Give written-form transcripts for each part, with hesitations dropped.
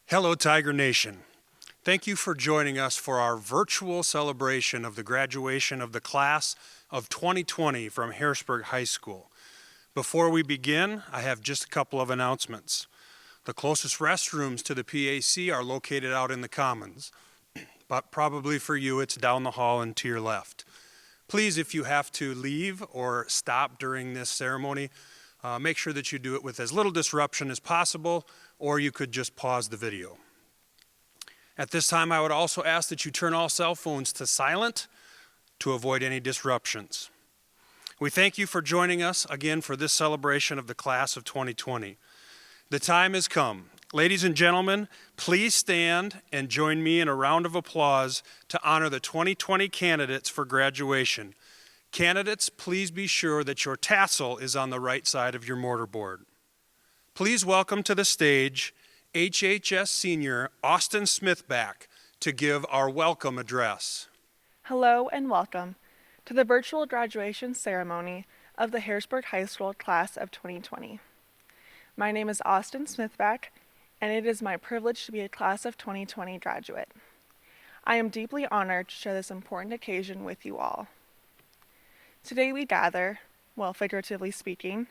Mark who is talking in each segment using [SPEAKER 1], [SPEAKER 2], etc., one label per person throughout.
[SPEAKER 1] Hello, Tiger Nation. Thank you for joining us for our virtual celebration of the graduation of the class of 2020 from Harrisburg High School. Before we begin, I have just a couple of announcements. The closest restrooms to the PAC are located out in the Commons, but probably for you it's down the hall and to your left. Please, if you have to leave or stop during this ceremony, make sure that you do it with as little disruption as possible, or you could just pause the video. At this time, I would also ask that you turn all cell phones to silent to avoid any disruptions. We thank you for joining us again for this celebration of the class of 2020. The time has come. Ladies and gentlemen, please stand and join me in a round of applause to honor the 2020 candidates for graduation. Candidates, please be sure that your tassel is on the right side of your mortarboard. Please welcome to the stage HHS Senior Austin Smithback to give our welcome address.
[SPEAKER 2] Hello and welcome to the virtual graduation ceremony of the Harrisburg High School class of 2020. My name is Austin Smithback, and it is my privilege to be a class of 2020 graduate. I am deeply honored to share this important occasion with you all. Today we gather, well, figuratively speaking,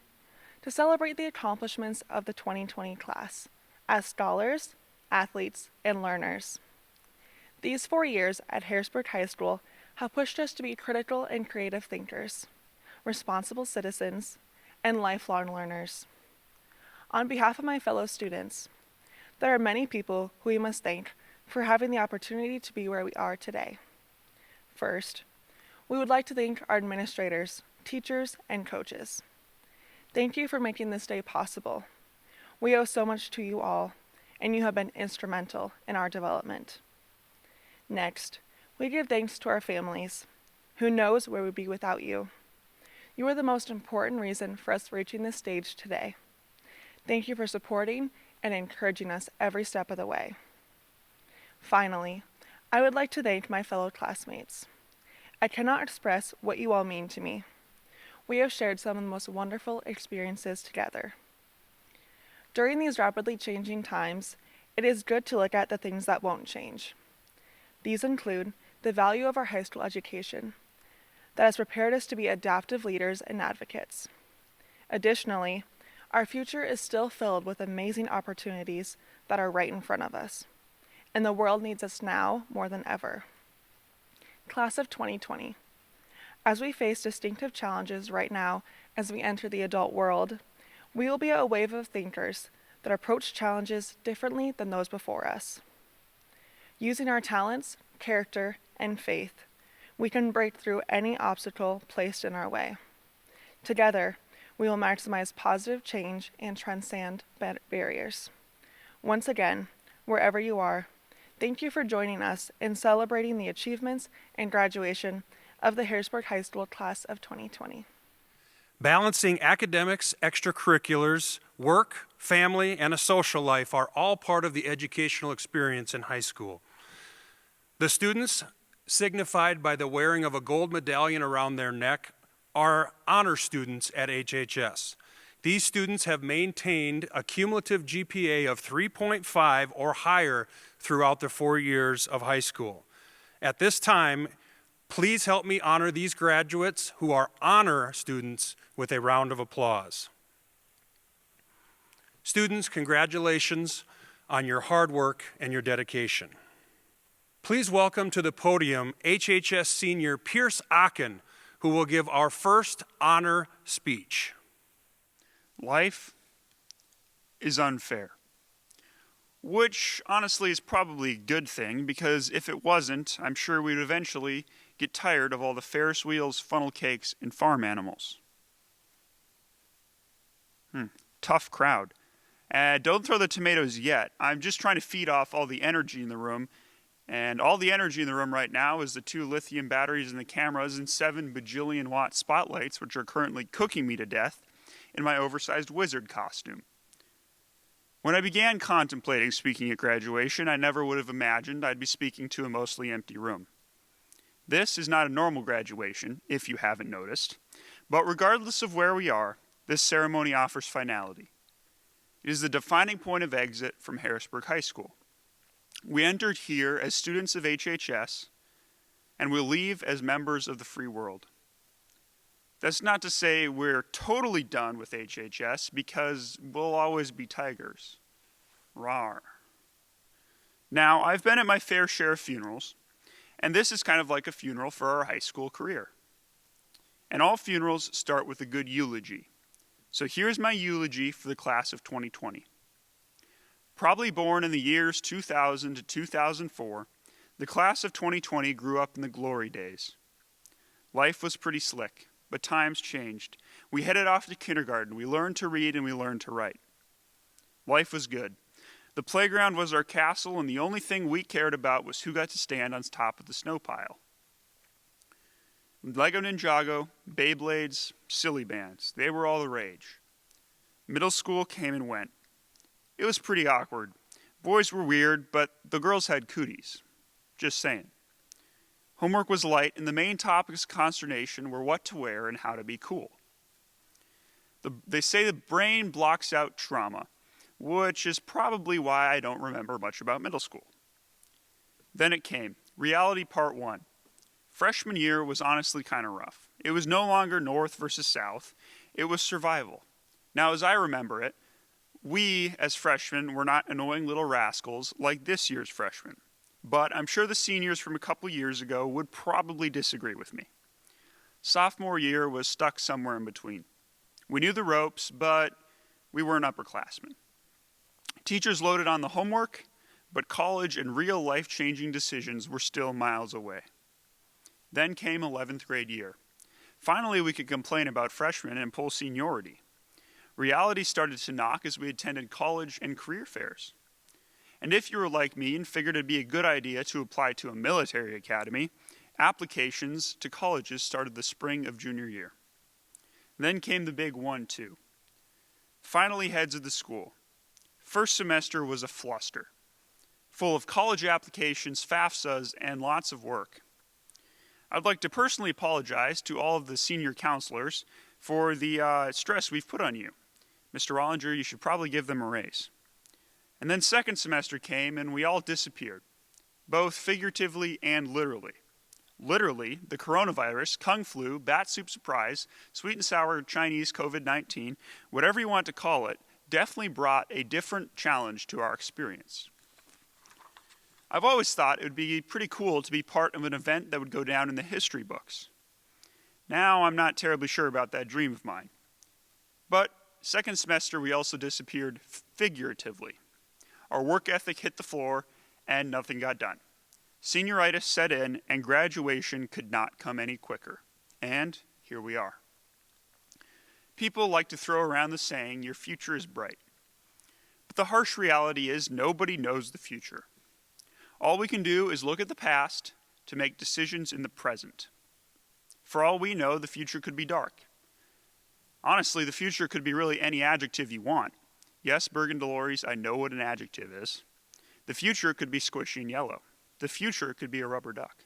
[SPEAKER 2] to celebrate the accomplishments of the 2020 class as scholars, athletes, and learners. These 4 years at Harrisburg High School have pushed us to be critical and creative thinkers, responsible citizens, and lifelong learners. On behalf of my fellow students, there are many people who we must thank for having the opportunity to be where we are today. First, we would like to thank our administrators, teachers, and coaches. Thank you for making this day possible. We owe so much to you all, and you have been instrumental in our development. Next, we give thanks to our families. Who knows where we'd be without you? You are the most important reason for us reaching this stage today. Thank you for supporting and encouraging us every step of the way. Finally, I would like to thank my fellow classmates. I cannot express what you all mean to me. We have shared some of the most wonderful experiences together. During these rapidly changing times, it is good to look at the things that won't change. These include the value of our high school education that has prepared us to be adaptive leaders and advocates. Additionally, our future is still filled with amazing opportunities that are right in front of us, and the world needs us now more than ever. Class of 2020. As we face distinctive challenges right now as we enter the adult world, we will be a wave of thinkers that approach challenges differently than those before us. Using our talents, character, and faith, we can break through any obstacle placed in our way. Together, we will maximize positive change and transcend barriers. Once again, wherever you are, thank you for joining us in celebrating the achievements and graduation of the Harrisburg High School class of 2020.
[SPEAKER 1] Balancing academics, extracurriculars, work, family, and a social life are all part of the educational experience in high school. The students, signified by the wearing of a gold medallion around their neck, are honor students at HHS. These students have maintained a cumulative GPA of 3.5 or higher throughout the 4 years of high school. At this time, please help me honor these graduates who are honor students with a round of applause. Students, congratulations on your hard work and your dedication. Please welcome to the podium HHS Senior Pierce Ochen, who will give our first honor speech.
[SPEAKER 3] Life is unfair, which honestly is probably a good thing, because if it wasn't, I'm sure we'd eventually get tired of all the Ferris wheels, funnel cakes, and farm animals. Tough crowd. Don't throw the tomatoes yet. I'm just trying to feed off all the energy in the room. And all the energy in the room right now is the 2 lithium batteries in the cameras and 7 bajillion watt spotlights, which are currently cooking me to death in my oversized wizard costume. When I began contemplating speaking at graduation, I never would have imagined I'd be speaking to a mostly empty room. This is not a normal graduation, if you haven't noticed, but regardless of where we are, this ceremony offers finality. It is the defining point of exit from Harrisburg High School. We entered here as students of HHS, and we'll leave as members of the free world. That's not to say we're totally done with HHS, because we'll always be tigers. Rawr. Now, I've been at my fair share of funerals, and this is kind of like a funeral for our high school career. And all funerals start with a good eulogy. So here's my eulogy for the class of 2020. Probably born in the years 2000 to 2004, the class of 2020 grew up in the glory days. Life was pretty slick, but times changed. We headed off to kindergarten. We learned to read and we learned to write. Life was good. The playground was our castle, and the only thing we cared about was who got to stand on top of the snow pile. Lego Ninjago, Beyblades, silly bands, they were all the rage. Middle school came and went. It was pretty awkward. Boys were weird, but the girls had cooties. Just saying. Homework was light, and the main topics of consternation were what to wear and how to be cool. They say the brain blocks out trauma, which is probably why I don't remember much about middle school. Then it came, reality part 1. Freshman year was honestly kind of rough. It was no longer North versus South. It was survival. Now, as I remember it, we, as freshmen, were not annoying little rascals like this year's freshmen. But I'm sure the seniors from a couple years ago would probably disagree with me. Sophomore year was stuck somewhere in between. We knew the ropes, but we weren't upperclassmen. Teachers loaded on the homework, but college and real life-changing decisions were still miles away. Then came 11th grade year. Finally, we could complain about freshmen and pull seniority. Reality started to knock as we attended college and career fairs. And if you were like me and figured it'd be a good idea to apply to a military academy, applications to colleges started the spring of junior year. Then came the big 1-2. Finally, heads of the school. First semester was a fluster, full of college applications, FAFSAs, and lots of work. I'd like to personally apologize to all of the senior counselors for the stress we've put on you. Mr. Rollinger, you should probably give them a raise. And then second semester came and we all disappeared, both figuratively and literally. Literally, the coronavirus, kung flu, bat soup surprise, sweet and sour Chinese COVID-19, whatever you want to call it, definitely brought a different challenge to our experience. I've always thought it would be pretty cool to be part of an event that would go down in the history books. Now I'm not terribly sure about that dream of mine. But second semester we also disappeared figuratively. Our work ethic hit the floor and nothing got done. Senioritis set in and graduation could not come any quicker. And here we are. People like to throw around the saying, your future is bright. But the harsh reality is nobody knows the future. All we can do is look at the past to make decisions in the present. For all we know, the future could be dark. Honestly, the future could be really any adjective you want. Yes, Bergen Delores, I know what an adjective is. The future could be squishy and yellow. The future could be a rubber duck.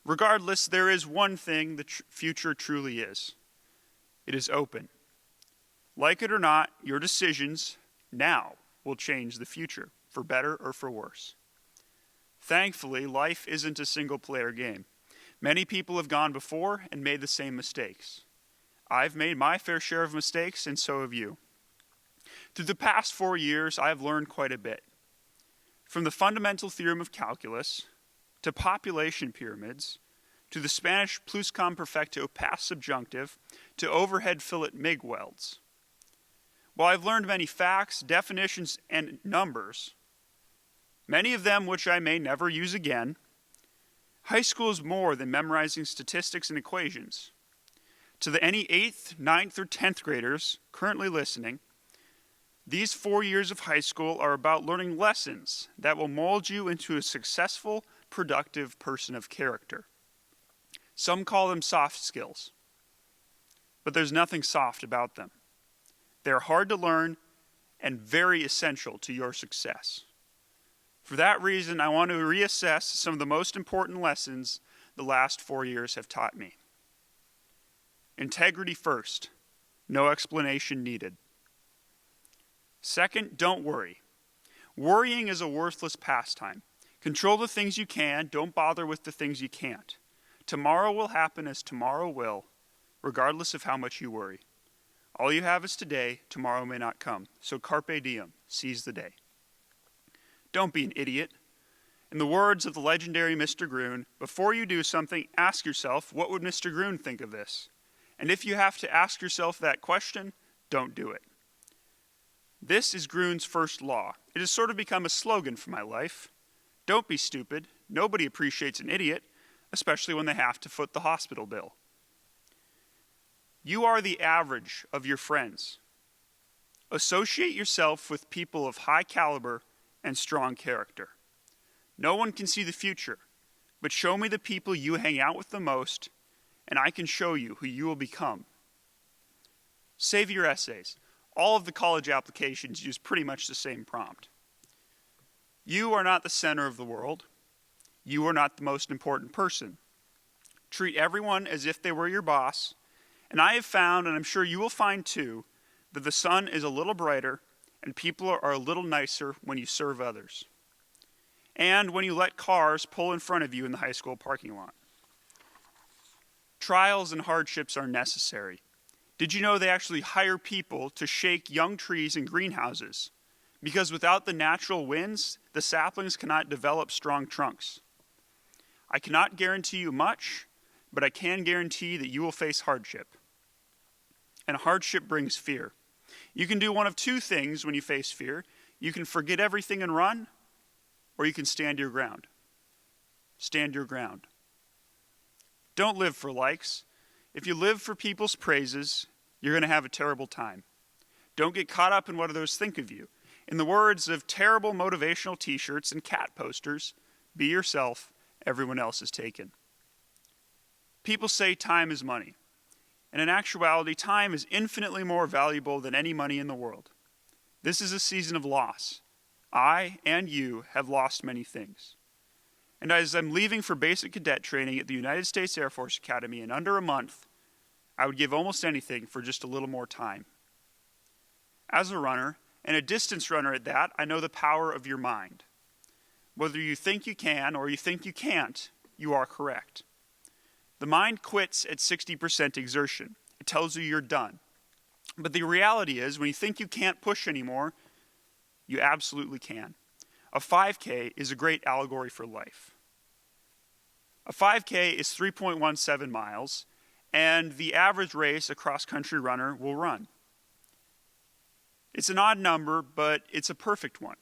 [SPEAKER 3] Regardless, there is one thing the future truly is. It is open. Like it or not, your decisions now will change the future, for better or for worse. Thankfully, life isn't a single-player game. Many people have gone before and made the same mistakes. I've made my fair share of mistakes, and so have you. Through the past 4 years, I have learned quite a bit. From the fundamental theorem of calculus, to population pyramids, to the Spanish pluscuamperfecto past subjunctive, to overhead fillet MIG welds. While I've learned many facts, definitions, and numbers, many of them which I may never use again, high school is more than memorizing statistics and equations. To any 8th, 9th, or 10th graders currently listening, these 4 years of high school are about learning lessons that will mold you into a successful, productive person of character. Some call them soft skills, but there's nothing soft about them. They're hard to learn and very essential to your success. For that reason, I want to reassess some of the most important lessons the last 4 years have taught me. Integrity first, no explanation needed. Second, don't worry. Worrying is a worthless pastime. Control the things you can, don't bother with the things you can't. Tomorrow will happen as tomorrow will, regardless of how much you worry. All you have is today, tomorrow may not come. So carpe diem, seize the day. Don't be an idiot. In the words of the legendary Mr. Groon, before you do something, ask yourself, what would Mr. Groon think of this? And if you have to ask yourself that question, don't do it. This is Groon's first law. It has sort of become a slogan for my life. Don't be stupid. Nobody appreciates an idiot, especially when they have to foot the hospital bill. You are the average of your friends. Associate yourself with people of high caliber and strong character. No one can see the future, but show me the people you hang out with the most, and I can show you who you will become. Save your essays. All of the college applications use pretty much the same prompt. You are not the center of the world. You are not the most important person. Treat everyone as if they were your boss, and I have found, and I'm sure you will find too, that the sun is a little brighter and people are a little nicer when you serve others. And when you let cars pull in front of you in the high school parking lot. Trials and hardships are necessary. Did you know they actually hire people to shake young trees in greenhouses? Because without the natural winds, the saplings cannot develop strong trunks. I cannot guarantee you much, but I can guarantee that you will face hardship. And hardship brings fear. You can do one of two things when you face fear. You can forget everything and run, or you can stand your ground. Stand your ground. Don't live for likes. If you live for people's praises, you're going to have a terrible time. Don't get caught up in what others think of you. In the words of terrible motivational t-shirts and cat posters, be yourself, everyone else is taken. People say time is money. And in actuality, time is infinitely more valuable than any money in the world. This is a season of loss. I and you have lost many things. And as I'm leaving for basic cadet training at the United States Air Force Academy in under a month, I would give almost anything for just a little more time. As a runner, and a distance runner at that, I know the power of your mind. Whether you think you can or you think you can't, you are correct. The mind quits at 60% exertion. It tells you you're done. But the reality is, when you think you can't push anymore, you absolutely can. A 5K is a great allegory for life. A 5K is 3.17 miles, and the average race a cross-country runner will run. It's an odd number, but it's a perfect one.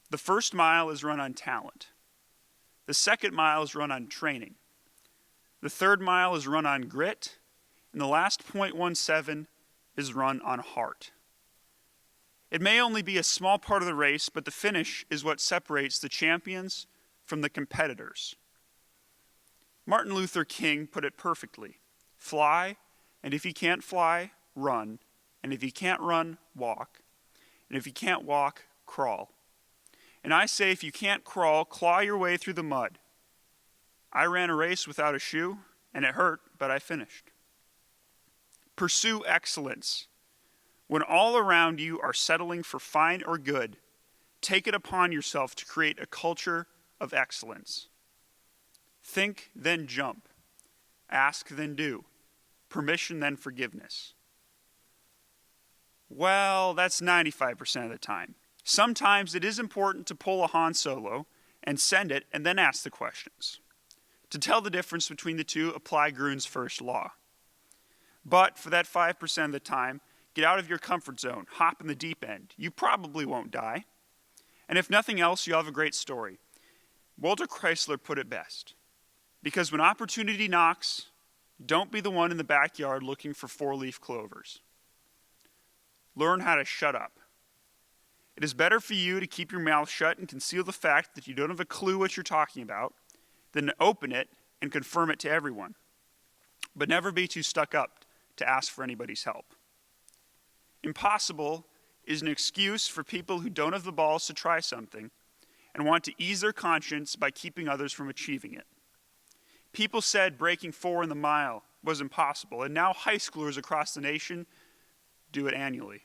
[SPEAKER 3] The first mile is run on talent. The second mile is run on training. The third mile is run on grit, and the last 0.17 is run on heart. It may only be a small part of the race, but the finish is what separates the champions from the competitors. Martin Luther King put it perfectly. Fly, and if you can't fly, run. And if you can't run, walk. And if you can't walk, crawl. And I say if you can't crawl, claw your way through the mud. I ran a race without a shoe, and it hurt, but I finished. Pursue excellence. When all around you are settling for fine or good, take it upon yourself to create a culture of excellence. Think, then jump. Ask, then do. Permission, then forgiveness. Well, that's 95% of the time. Sometimes it is important to pull a Han Solo and send it and then ask the questions. To tell the difference between the two, apply Groon's first law. But for that 5% of the time, get out of your comfort zone, hop in the deep end. You probably won't die. And if nothing else, you'll have a great story. Walter Chrysler put it best. Because when opportunity knocks, don't be the one in the backyard looking for four-leaf clovers. Learn how to shut up. It is better for you to keep your mouth shut and conceal the fact that you don't have a clue what you're talking about than to open it and confirm it to everyone. But never be too stuck up to ask for anybody's help. Impossible is an excuse for people who don't have the balls to try something and want to ease their conscience by keeping others from achieving it. People said breaking 4 in the mile was impossible, and now high schoolers across the nation do it annually.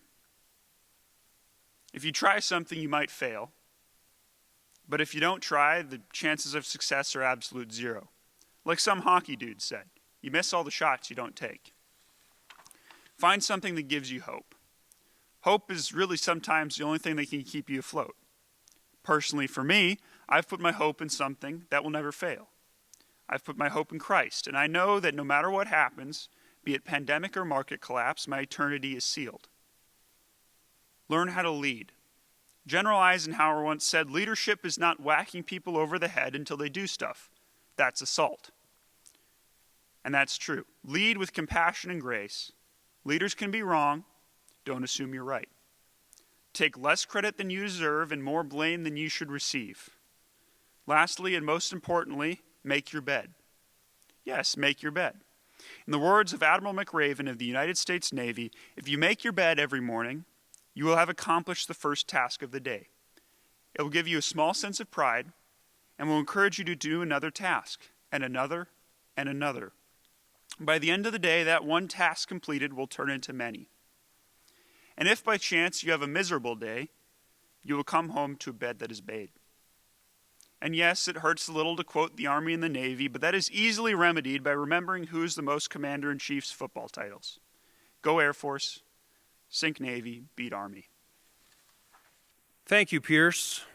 [SPEAKER 3] If you try something, you might fail. But if you don't try, the chances of success are absolute zero. Like some hockey dude said, you miss all the shots you don't take. Find something that gives you hope. Hope is really sometimes the only thing that can keep you afloat. Personally, for me, I've put my hope in something that will never fail. I've put my hope in Christ, and I know that no matter what happens, be it pandemic or market collapse, my eternity is sealed. Learn how to lead. General Eisenhower once said, leadership is not whacking people over the head until they do stuff. That's assault. And that's true. Lead with compassion and grace. Leaders can be wrong. Don't assume you're right. Take less credit than you deserve and more blame than you should receive. Lastly, and most importantly, make your bed. Yes, make your bed. In the words of Admiral McRaven of the United States Navy, if you make your bed every morning, you will have accomplished the first task of the day. It will give you a small sense of pride and will encourage you to do another task, and another, and another. By the end of the day, that one task completed will turn into many. And if by chance you have a miserable day, you will come home to a bed that is made. And yes, it hurts a little to quote the Army and the Navy, but that is easily remedied by remembering who is the most Commander-in-Chief's football titles. Go Air Force, sink Navy, beat Army.
[SPEAKER 1] Thank you, Pierce.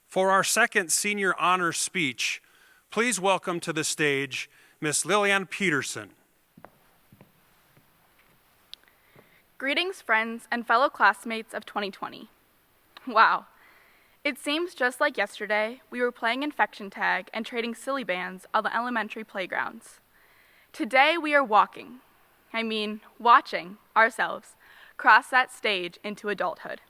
[SPEAKER 1] For our second senior honors speech, please welcome to the stage Miss Lillian Peterson.
[SPEAKER 4] Greetings, friends and fellow classmates of 2020. Wow, it seems just like yesterday we were playing infection tag and trading silly bands on the elementary playgrounds. Today we are watching ourselves cross that stage into adulthood.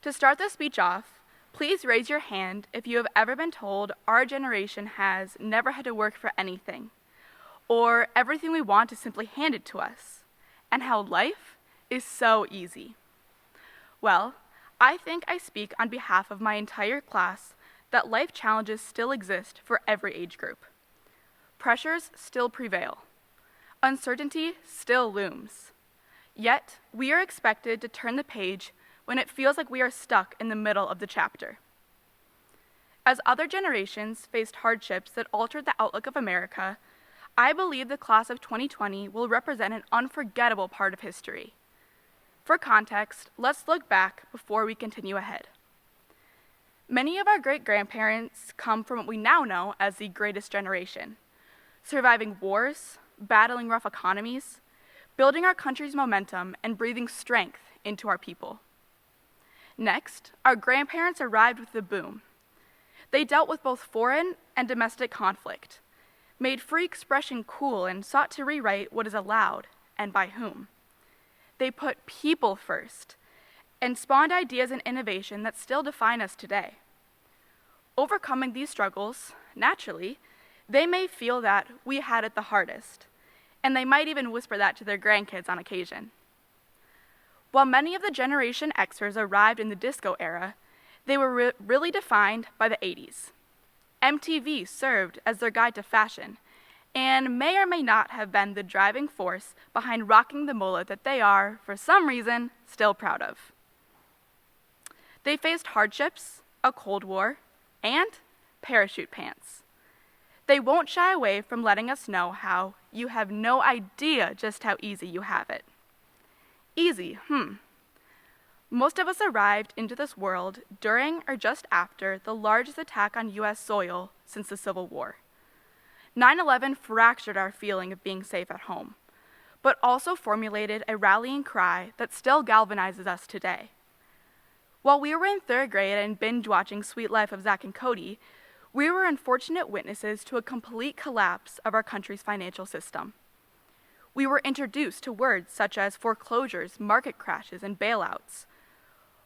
[SPEAKER 4] To start the speech off, please raise your hand if you have ever been told our generation has never had to work for anything, or everything we want is simply handed to us, and how life is so easy. Well, I think I speak on behalf of my entire class that life challenges still exist for every age group. Pressures still prevail. Uncertainty still looms. Yet, we are expected to turn the page when it feels like we are stuck in the middle of the chapter. As other generations faced hardships that altered the outlook of America, I believe the class of 2020 will represent an unforgettable part of history. For context, let's look back before we continue ahead. Many of our great-grandparents come from what we now know as the greatest generation, surviving wars, battling rough economies, building our country's momentum, and breathing strength into our people. Next, our grandparents arrived with the boom. They dealt with both foreign and domestic conflict, made free expression cool, and sought to rewrite what is allowed and by whom. They put people first and spawned ideas and innovation that still define us today. Overcoming these struggles, naturally, they may feel that we had it the hardest, and they might even whisper that to their grandkids on occasion. While many of the Generation Xers arrived in the disco era, they were really defined by the 80s. MTV served as their guide to fashion, and may or may not have been the driving force behind rocking the mullet that they are, for some reason, still proud of. They faced hardships, a Cold War, and parachute pants. They won't shy away from letting us know how you have no idea just how easy you have it. Easy, Most of us arrived into this world during or just after the largest attack on U.S. soil since the Civil War. 9/11 fractured our feeling of being safe at home, but also formulated a rallying cry that still galvanizes us today. While we were in third grade and binge-watching Sweet Life of Zack and Cody, we were unfortunate witnesses to a complete collapse of our country's financial system. We were introduced to words such as foreclosures, market crashes, and bailouts.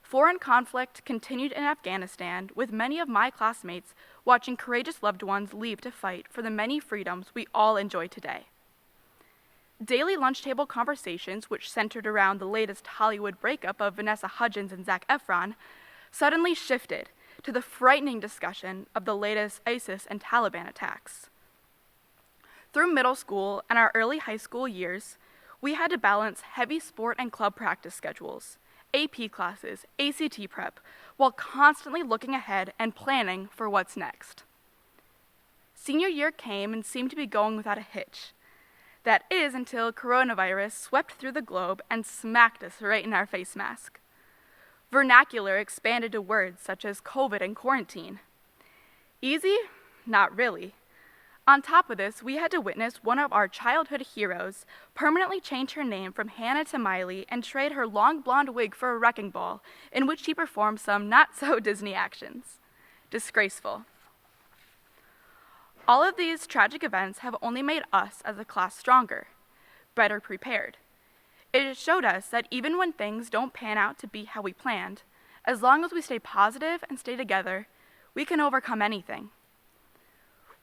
[SPEAKER 4] Foreign conflict continued in Afghanistan, with many of my classmates watching courageous loved ones leave to fight for the many freedoms we all enjoy today. Daily lunch table conversations, which centered around the latest Hollywood breakup of Vanessa Hudgens and Zac Efron, suddenly shifted to the frightening discussion of the latest ISIS and Taliban attacks. Through middle school and our early high school years, we had to balance heavy sport and club practice schedules, AP classes, ACT prep, while constantly looking ahead and planning for what's next. Senior year came and seemed to be going without a hitch. That is until coronavirus swept through the globe and smacked us right in our face mask. Vernacular expanded to words such as COVID and quarantine. Easy? Not really. On top of this, we had to witness one of our childhood heroes permanently change her name from Hannah to Miley and trade her long blonde wig for a wrecking ball, in which she performed some not-so-Disney actions. Disgraceful. All of these tragic events have only made us as a class stronger, better prepared. It showed us that even when things don't pan out to be how we planned, as long as we stay positive and stay together, we can overcome anything.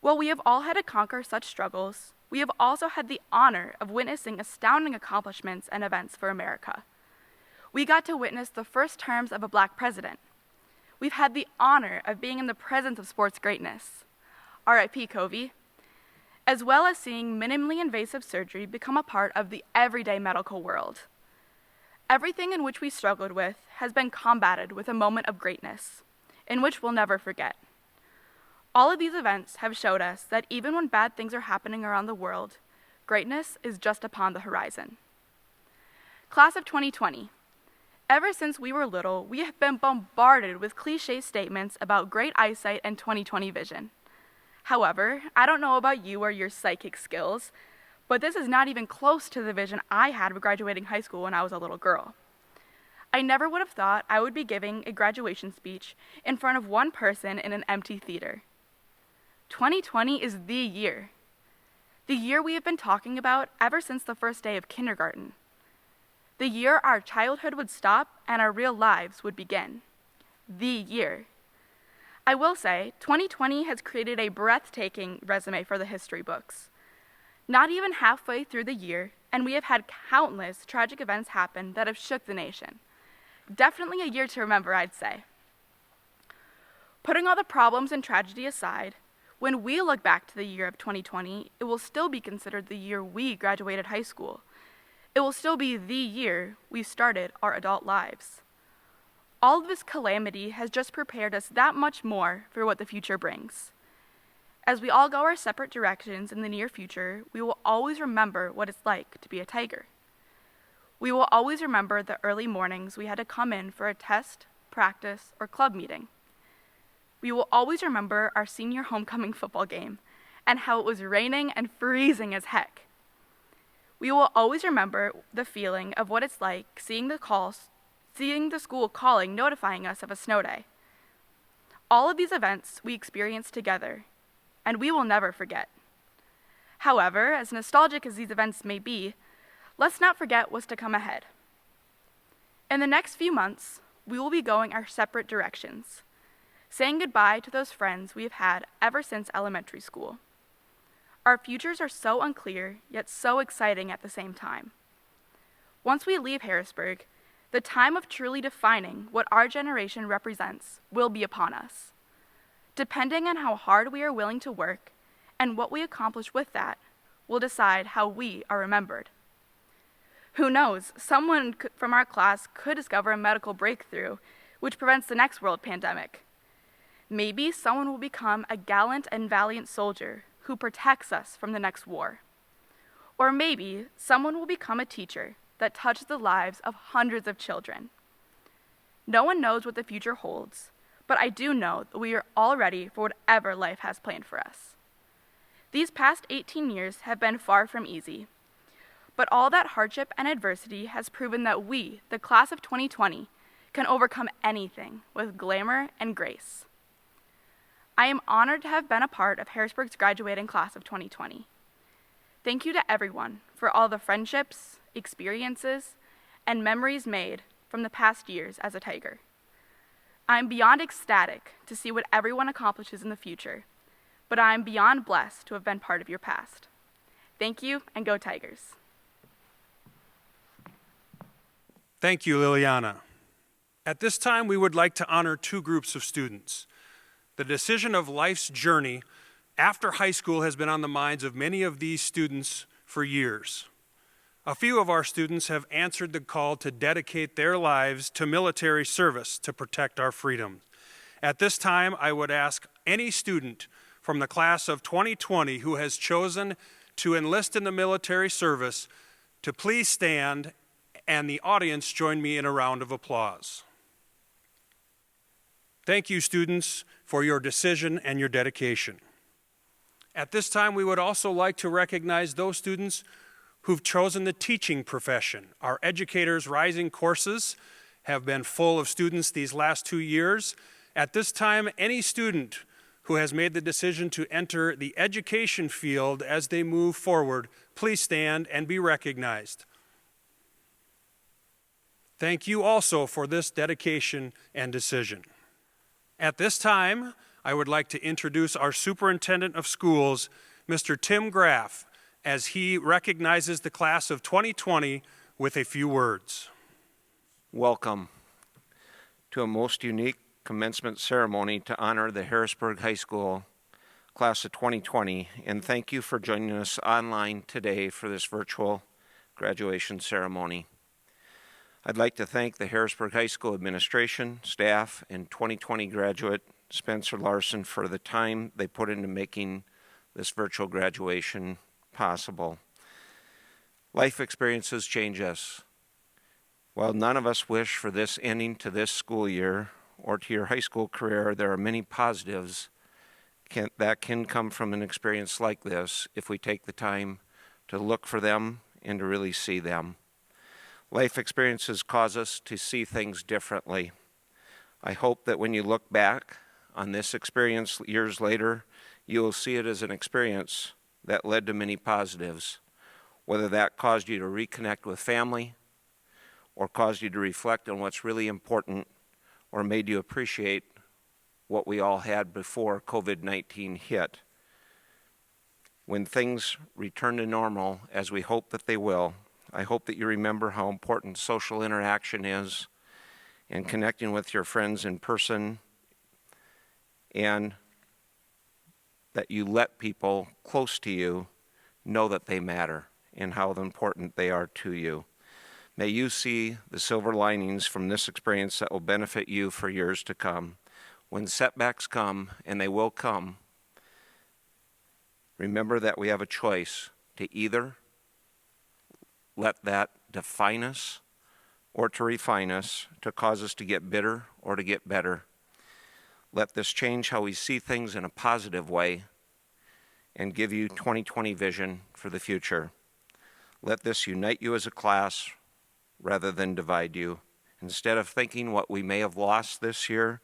[SPEAKER 4] While we have all had to conquer such struggles, we have also had the honor of witnessing astounding accomplishments and events for America. We got to witness the first terms of a Black president. We've had the honor of being in the presence of sports greatness, R.I.P. Covey, as well as seeing minimally invasive surgery become a part of the everyday medical world. Everything in which we struggled with has been combated with a moment of greatness, in which we'll never forget. All of these events have showed us that even when bad things are happening around the world, greatness is just upon the horizon. Class of 2020. Ever since we were little, we have been bombarded with cliché statements about great eyesight and 20/20 vision. However, I don't know about you or your psychic skills, but this is not even close to the vision I had of graduating high school when I was a little girl. I never would have thought I would be giving a graduation speech in front of one person in an empty theater. 2020 is the year we have been talking about ever since the first day of kindergarten. The year our childhood would stop and our real lives would begin. The year. I will say, 2020 has created a breathtaking resume for the history books. Not even halfway through the year, and we have had countless tragic events happen that have shook the nation. Definitely a year to remember, I'd say. Putting all the problems and tragedy aside, when we look back to the year of 2020, it will still be considered the year we graduated high school. It will still be the year we started our adult lives. All of this calamity has just prepared us that much more for what the future brings. As we all go our separate directions in the near future, we will always remember what it's like to be a tiger. We will always remember the early mornings we had to come in for a test, practice, or club meeting. We will always remember our senior homecoming football game and how it was raining and freezing as heck. We will always remember the feeling of what it's like seeing the school calling notifying us of a snow day. All of these events we experienced together, and we will never forget. However, as nostalgic as these events may be, let's not forget what's to come ahead. In the next few months, we will be going our separate directions, saying goodbye to those friends we have had ever since elementary school. Our futures are so unclear, yet so exciting at the same time. Once we leave Harrisburg, the time of truly defining what our generation represents will be upon us. Depending on how hard we are willing to work and what we accomplish with that, will decide how we are remembered. Who knows, someone from our class could discover a medical breakthrough which prevents the next world pandemic. Maybe someone will become a gallant and valiant soldier who protects us from the next war. Or maybe someone will become a teacher that touches the lives of hundreds of children. No one knows what the future holds, but I do know that we are all ready for whatever life has planned for us. These past 18 years have been far from easy, but all that hardship and adversity has proven that we, the class of 2020, can overcome anything with glamour and grace. I am honored to have been a part of Harrisburg's graduating class of 2020. Thank you to everyone for all the friendships, experiences, and memories made from the past years as a Tiger. I am beyond ecstatic to see what everyone accomplishes in the future, but I am beyond blessed to have been part of your past. Thank you, and go Tigers.
[SPEAKER 1] Thank you, Liliana. At this time, we would like to honor two groups of students. The decision of life's journey after high school has been on the minds of many of these students for years. A few of our students have answered the call to dedicate their lives to military service to protect our freedom. At this time, I would ask any student from the class of 2020 who has chosen to enlist in the military service to please stand, and the audience join me in a round of applause. Thank you, students, for your decision and your dedication. At this time, we would also like to recognize those students who've chosen the teaching profession. Our Educators Rising courses have been full of students these last 2 years. At this time, any student who has made the decision to enter the education field as they move forward, please stand and be recognized. Thank you also for this dedication and decision. At this time, I would like to introduce our Superintendent of Schools, Mr. Tim Graff, as he recognizes the class of 2020 with a few words.
[SPEAKER 5] Welcome to a most unique commencement ceremony to honor the Harrisburg High School class of 2020, and thank you for joining us online today for this virtual graduation ceremony. I'd like to thank the Harrisburg High School administration, staff, and 2020 graduate Spencer Larsen for the time they put into making this virtual graduation possible. Life experiences change us. While none of us wish for this ending to this school year or to your high school career, there are many positives that can come from an experience like this if we take the time to look for them and to really see them. Life experiences cause us to see things differently. I hope that when you look back on this experience years later, you will see it as an experience that led to many positives, whether that caused you to reconnect with family or caused you to reflect on what's really important or made you appreciate what we all had before COVID-19 hit. When things return to normal, as we hope that they will, I hope that you remember how important social interaction is and connecting with your friends in person, and that you let people close to you know that they matter and how important they are to you. May you see the silver linings from this experience that will benefit you for years to come. When setbacks come, and they will come, remember that we have a choice to either let that define us or to refine us, to cause us to get bitter or to get better. Let this change how we see things in a positive way and give you 2020 vision for the future. Let this unite you as a class rather than divide you. Instead of thinking what we may have lost this year,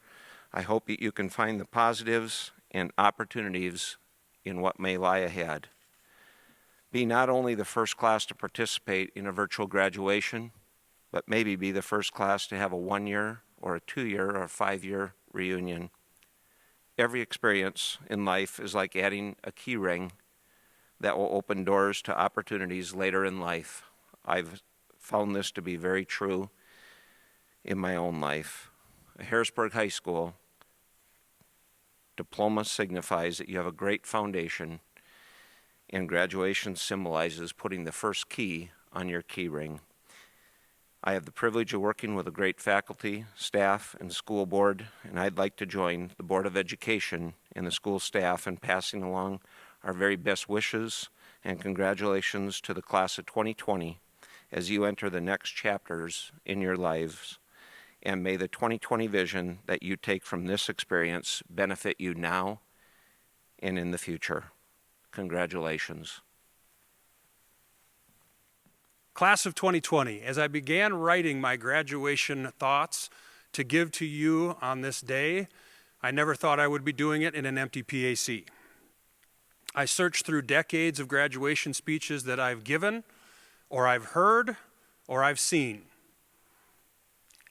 [SPEAKER 5] I hope that you can find the positives and opportunities in what may lie ahead. Be not only the first class to participate in a virtual graduation, but maybe be the first class to have a 1-year or a 2-year or a 5-year reunion. Every experience in life is like adding a key ring that will open doors to opportunities later in life. I've found this to be very true in my own life. A Harrisburg High School diploma signifies that you have a great foundation, and graduation symbolizes putting the first key on your key ring. I have the privilege of working with a great faculty, staff, and school board, and I'd like to join the Board of Education and the school staff in passing along our very best wishes and congratulations to the class of 2020 as you enter the next chapters in your lives. And may the 2020 vision that you take from this experience benefit you now and in the future. Congratulations.
[SPEAKER 1] Class of 2020, as I began writing my graduation thoughts to give to you on this day, I never thought I would be doing it in an empty PAC. I searched through decades of graduation speeches that I've given, or I've heard, or I've seen.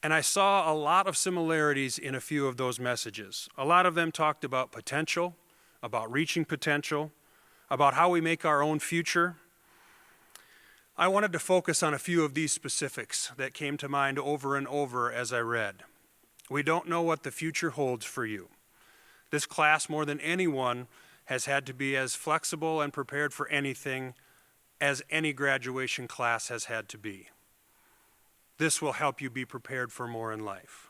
[SPEAKER 1] And I saw a lot of similarities in a few of those messages. A lot of them talked about potential, about reaching potential, about how we make our own future. I wanted to focus on a few of these specifics that came to mind over and over as I read. We don't know what the future holds for you. This class, more than anyone, has had to be as flexible and prepared for anything as any graduation class has had to be. This will help you be prepared for more in life.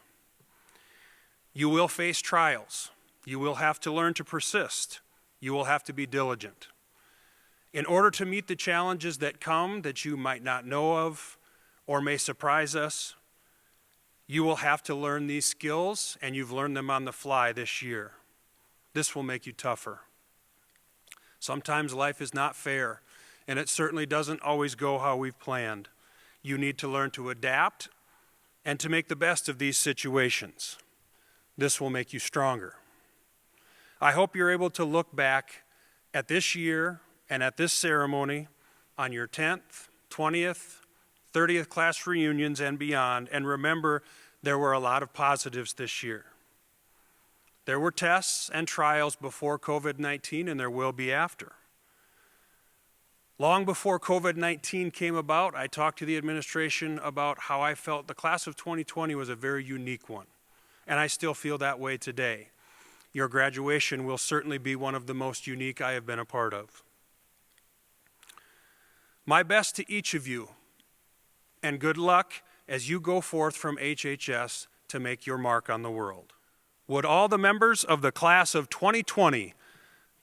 [SPEAKER 1] You will face trials. You will have to learn to persist. You will have to be diligent. In order to meet the challenges that come that you might not know of or may surprise us, you will have to learn these skills, and you've learned them on the fly this year. This will make you tougher. Sometimes life is not fair, and it certainly doesn't always go how we've planned. You need to learn to adapt and to make the best of these situations. This will make you stronger. I hope you're able to look back at this year and at this ceremony on your 10th, 20th, 30th class reunions and beyond, and remember there were a lot of positives this year. There were tests and trials before COVID-19, and there will be after. Long before COVID-19 came about, I talked to the administration about how I felt the class of 2020 was a very unique one, and I still feel that way today. Your graduation will certainly be one of the most unique I have been a part of. My best to each of you, and good luck as you go forth from HHS to make your mark on the world. Would all the members of the class of 2020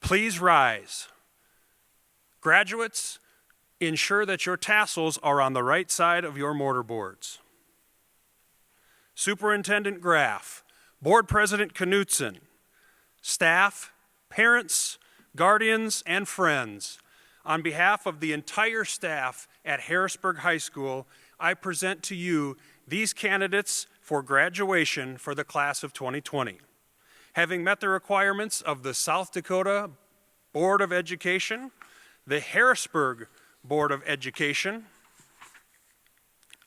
[SPEAKER 1] please rise? Graduates, ensure that your tassels are on the right side of your mortarboards. Superintendent Graff, Board President Knutson, staff, parents, guardians, and friends, on behalf of the entire staff at Harrisburg High School, I present to you these candidates for graduation for the class of 2020. Having met the requirements of the South Dakota Board of Education, the Harrisburg Board of Education,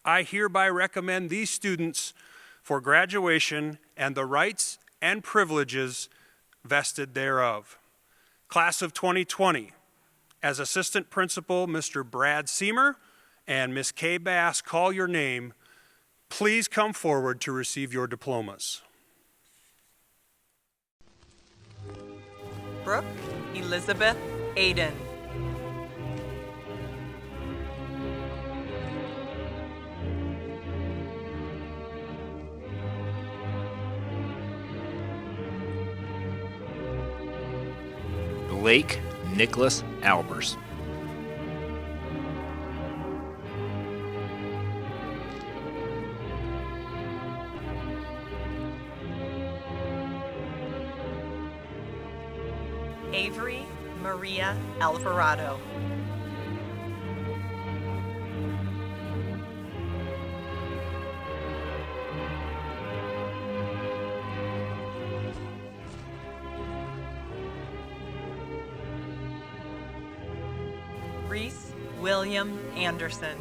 [SPEAKER 1] I hereby recommend these students for graduation and the rights and privileges vested thereof. Class of 2020, as Assistant Principal Mr. Brad Seamer and Ms. Kay Bass call your name, please come forward to receive your diplomas.
[SPEAKER 6] Brooke Elizabeth Aiden.
[SPEAKER 7] Blake Nicholas Albers.
[SPEAKER 6] Avery Maria Alvarado. Reese William Anderson.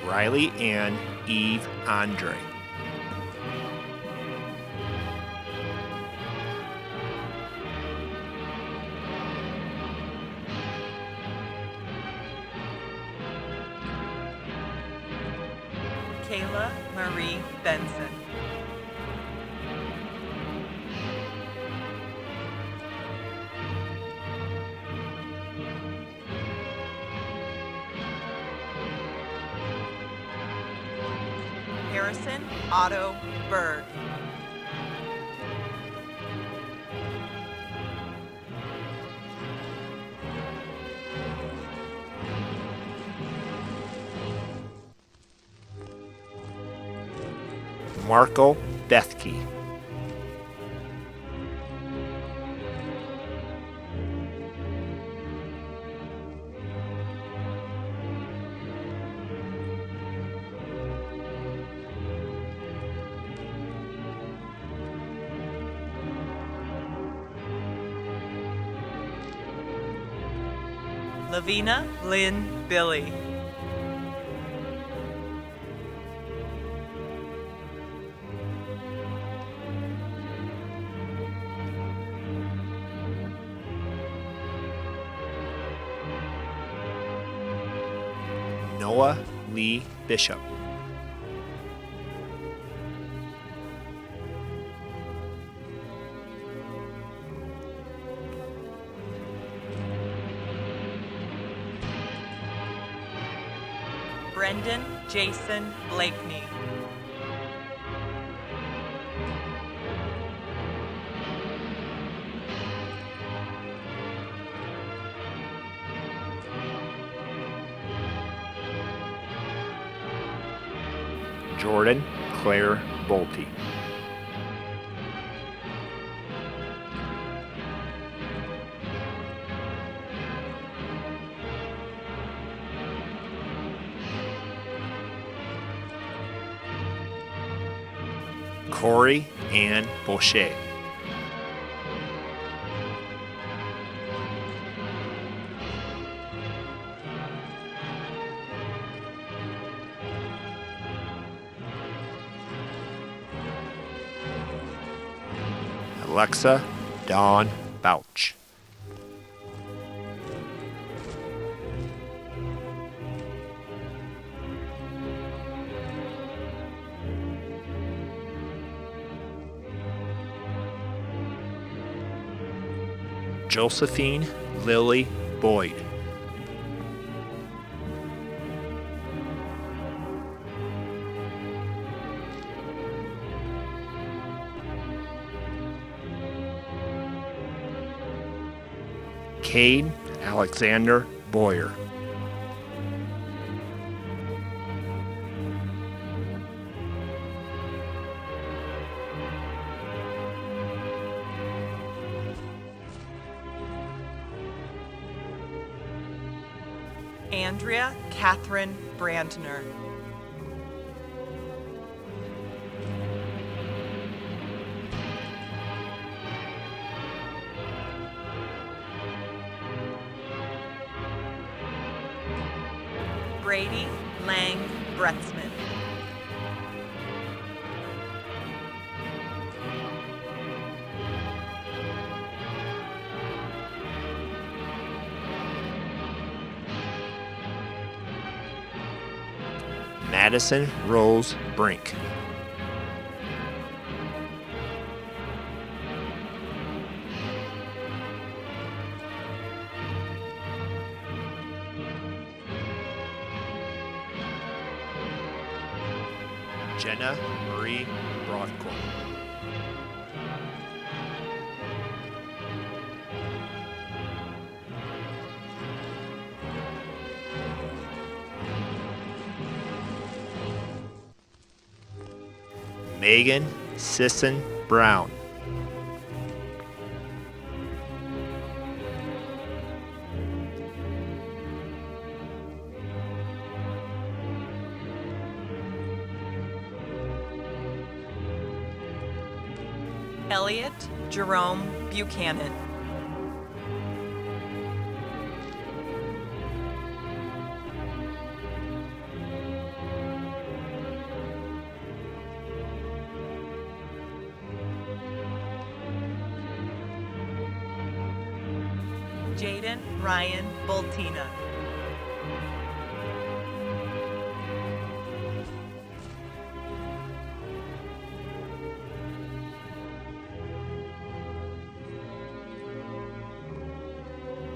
[SPEAKER 7] Riley Ann Eve Andre.
[SPEAKER 6] Kayla Marie Benson. Harrison Otto Berg.
[SPEAKER 7] Marco Bethke.
[SPEAKER 6] Lavina Lynn Billy.
[SPEAKER 7] Noah Lee Bishop.
[SPEAKER 6] Brendan Jason Blakeney.
[SPEAKER 7] Jordan Claire Bolte. Corey Ann Boucher. Alexa Dawn Bouch. Josephine Lily Boyd. Cade Alexander Boyer.
[SPEAKER 6] Andrea Catherine Brandner. Brady Lang Bretzman.
[SPEAKER 7] Madison Rose Brink. Jenna Marie Broadcourt. Megan Sisson Brown.
[SPEAKER 6] Elliot Jerome Buchanan. Jaden Ryan Boltina.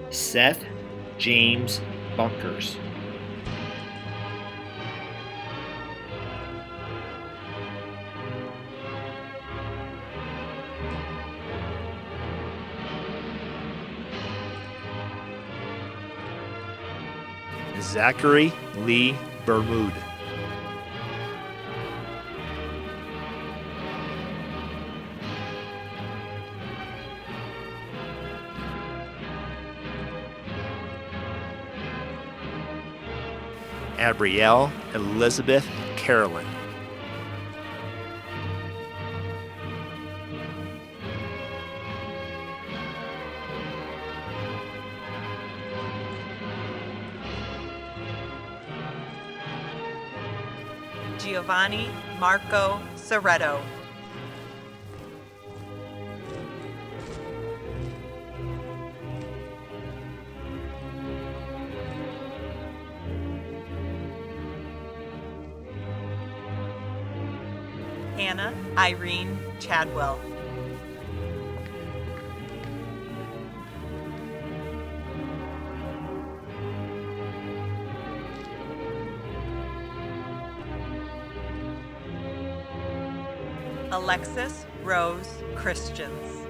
[SPEAKER 7] Seth James Bunkers. Zachary Lee Bermude. Abrielle Elizabeth Carolyn.
[SPEAKER 6] Giovanni Marco Soretto. Hannah Irene Chadwell. Alexis Rose Christians.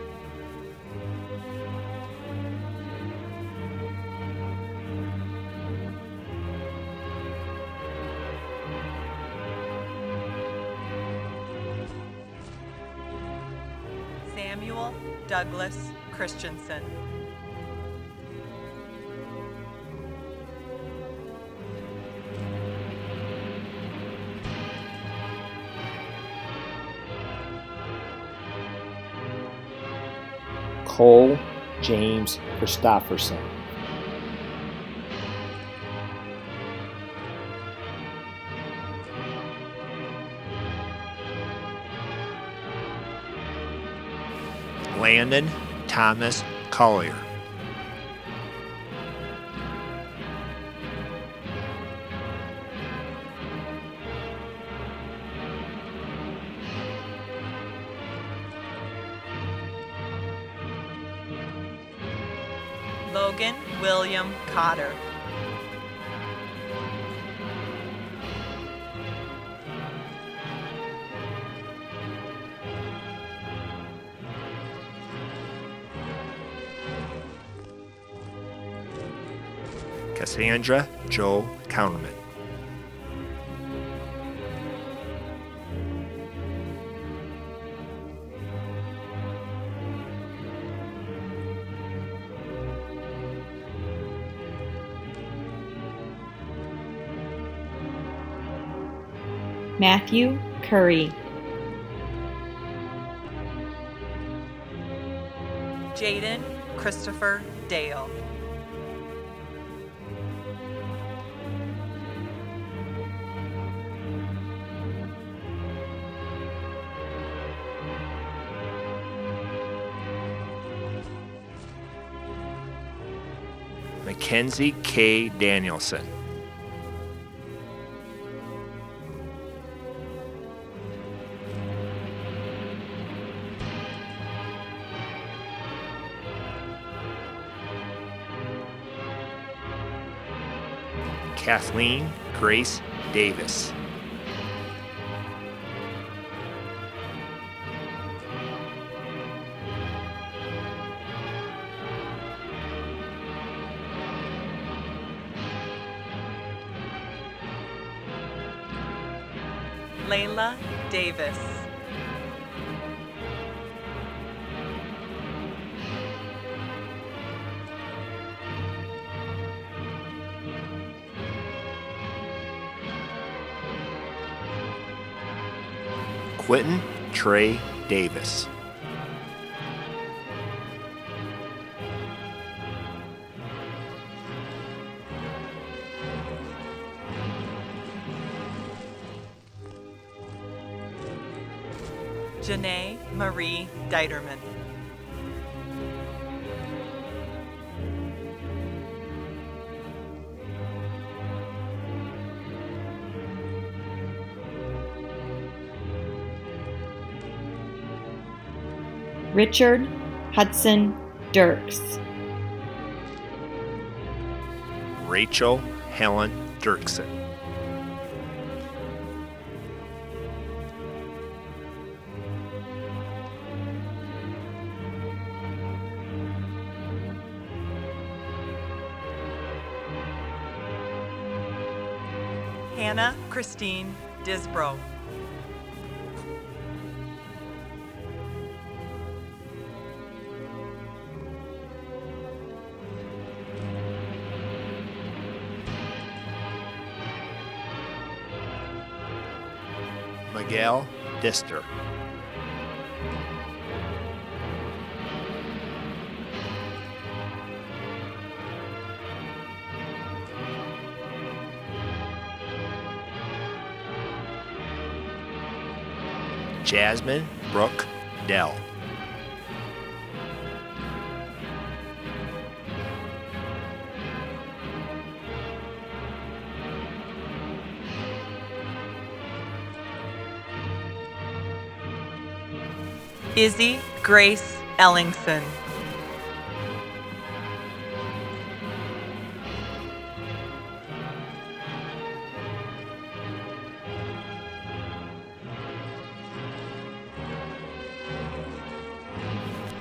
[SPEAKER 6] Samuel Douglas Christensen.
[SPEAKER 7] Cole James Christofferson. Landon Thomas Collier.
[SPEAKER 6] Logan William Cotter.
[SPEAKER 7] Cassandra Joe Counterman.
[SPEAKER 8] Matthew Curry.
[SPEAKER 6] Jaden Christopher Dale.
[SPEAKER 7] Mackenzie K. Danielson. Kathleen Grace Davis.
[SPEAKER 6] Layla Davis.
[SPEAKER 7] Quentin Trey Davis.
[SPEAKER 6] Janae Marie Dieterman.
[SPEAKER 8] Richard Hudson Dirks.
[SPEAKER 7] Rachel Helen Dirksen.
[SPEAKER 6] Hannah Christine Disbro.
[SPEAKER 7] Miguel Dister. Jasmine Brooke Dell.
[SPEAKER 6] Izzy Grace Ellingson.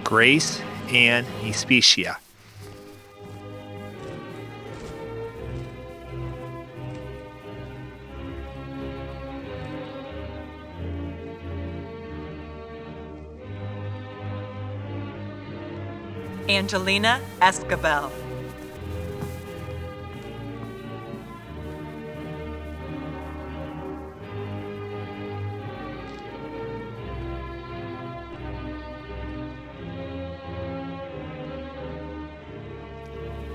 [SPEAKER 7] Grace Ann Especia.
[SPEAKER 6] Angelina Escabel.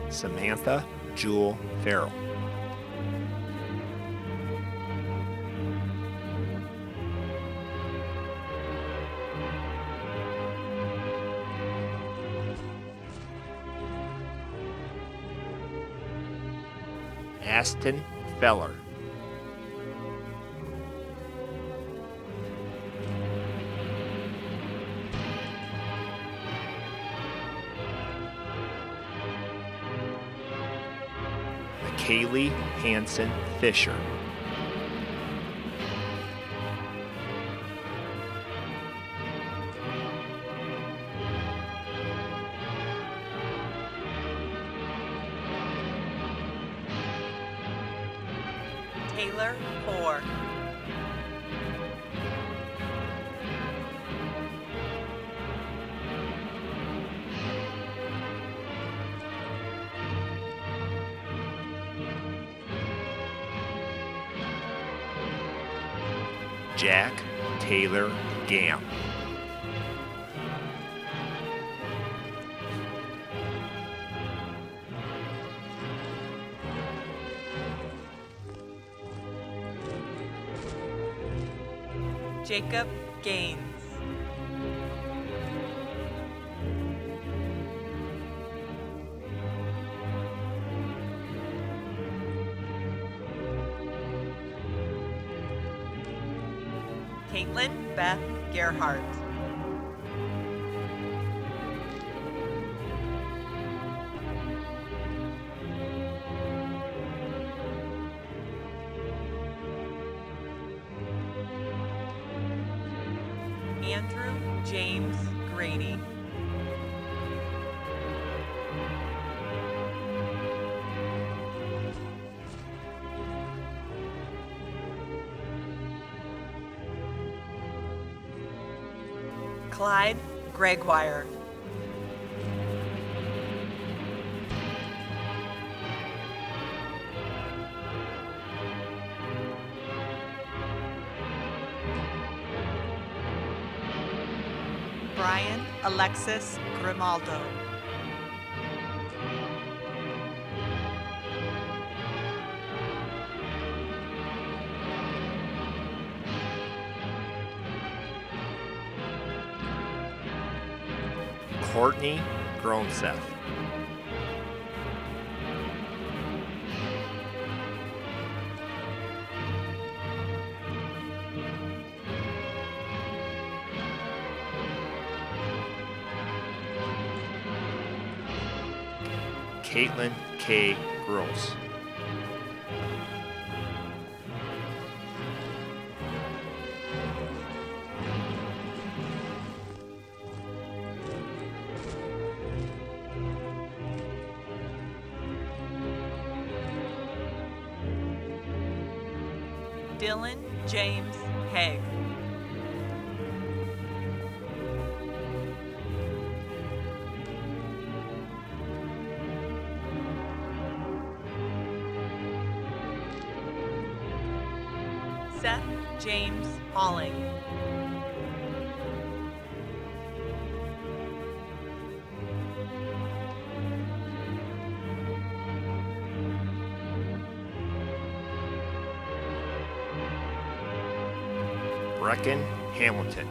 [SPEAKER 7] Samantha Jewel Farrell. Aston Feller. Kaylee Hanson Fisher.
[SPEAKER 6] Taylor Hoare.
[SPEAKER 7] Jack Taylor Gam.
[SPEAKER 6] Jacob Gaines. Caitlin Beth Gerhardt. Andrew James Grady. Clyde Gregoire. Brian Alexis Grimaldo.
[SPEAKER 7] Courtney Gronseth. Caitlin K. Gross.
[SPEAKER 6] Dylan James Haig. Seth James Halling.
[SPEAKER 7] Brecken Hamilton.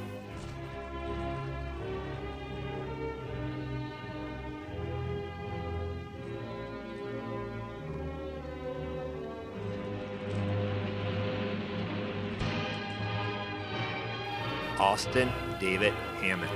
[SPEAKER 7] Austin David Hammond.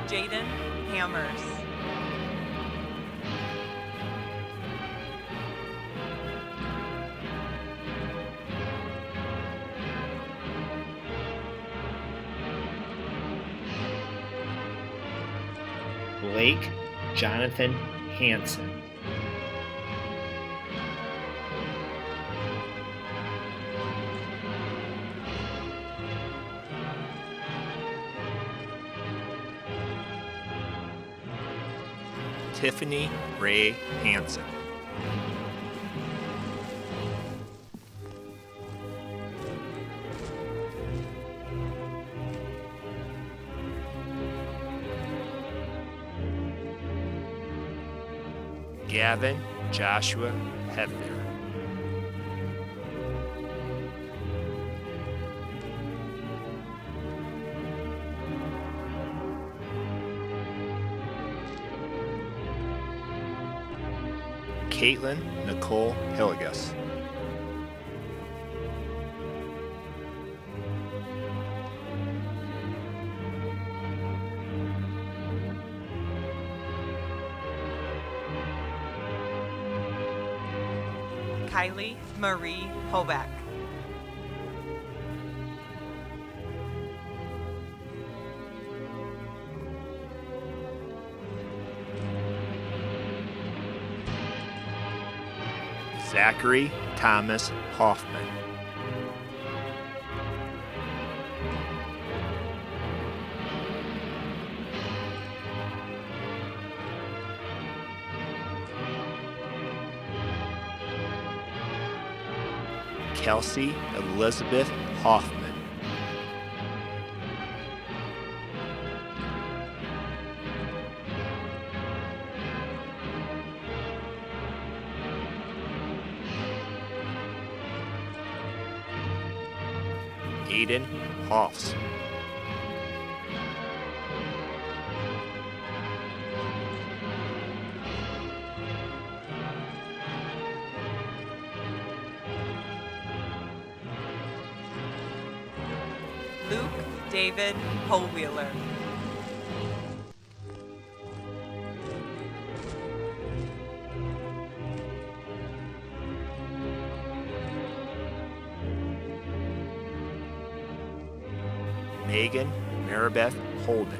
[SPEAKER 6] Jaden Hammers.
[SPEAKER 9] Blake Jonathan Hansen.
[SPEAKER 7] Tiffany Ray Hansen. Gavin Joshua Hebner. Caitlin Nicole Hilligus.
[SPEAKER 6] Kylie Marie Hoback.
[SPEAKER 7] Zachary Thomas Hoffman. Kelsey Elizabeth Hoffman. Aiden Hoffs.
[SPEAKER 6] Luke David Holwheeler.
[SPEAKER 7] Megan Maribeth Holden.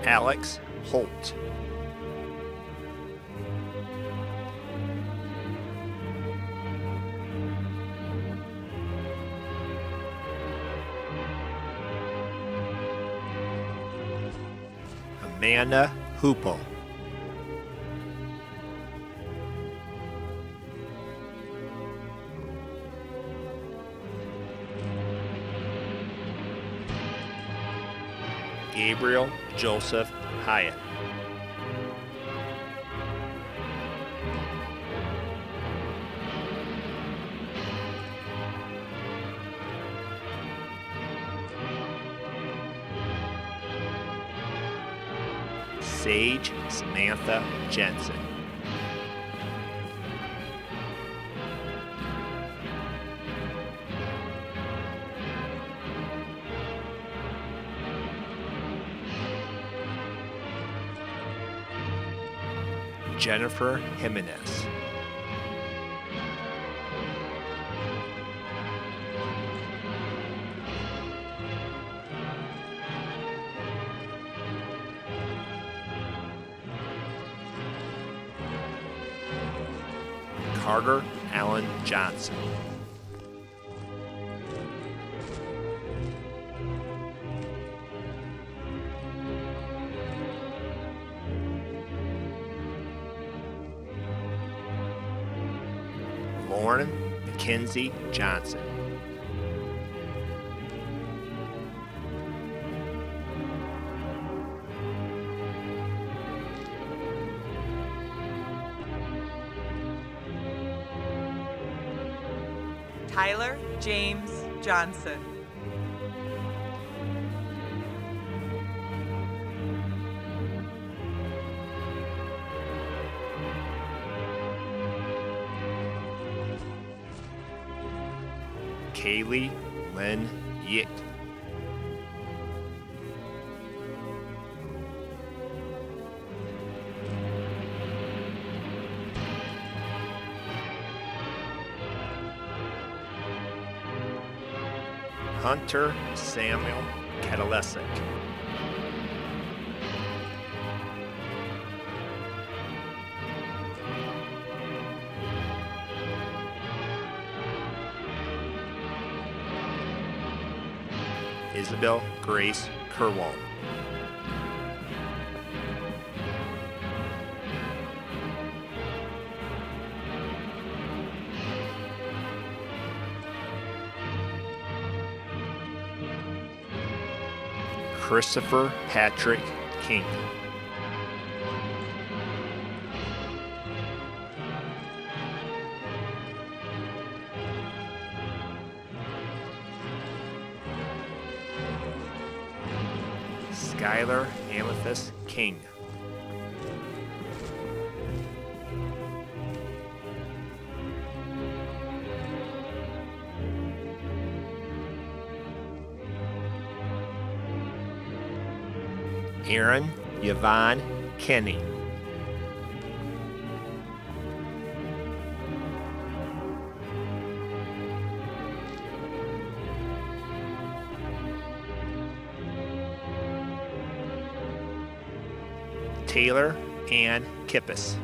[SPEAKER 7] Alex Holt. Amanda Hoople. Gabriel Joseph Hyatt. Sage Samantha Jensen. Jennifer Jimenez. Carter Allen Johnson. Lauren Mackenzie Johnson.
[SPEAKER 6] Tyler James Johnson.
[SPEAKER 7] Kaylee Lynn Yick. Hunter Samuel Katalesic. Isabel Grace Kerwal. Christopher Patrick King. Skylar Amethyst King. Aaron Yvonne Kenny. Taylor Ann Kippis.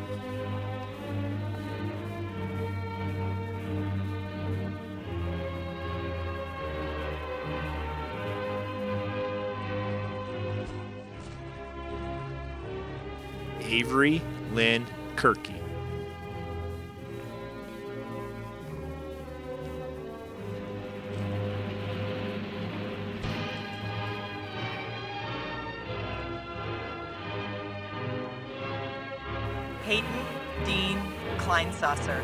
[SPEAKER 7] Avery Lynn Kirky.
[SPEAKER 6] Peyton Dean Kleinsasser.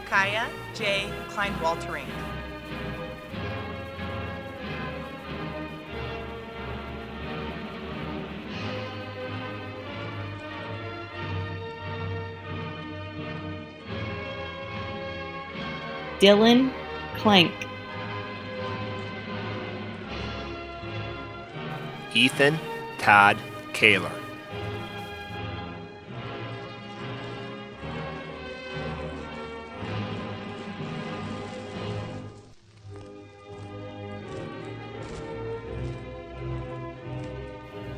[SPEAKER 6] Kaya J. Kleinwaltering.
[SPEAKER 8] Dylan Clank.
[SPEAKER 7] Ethan Todd Kaler.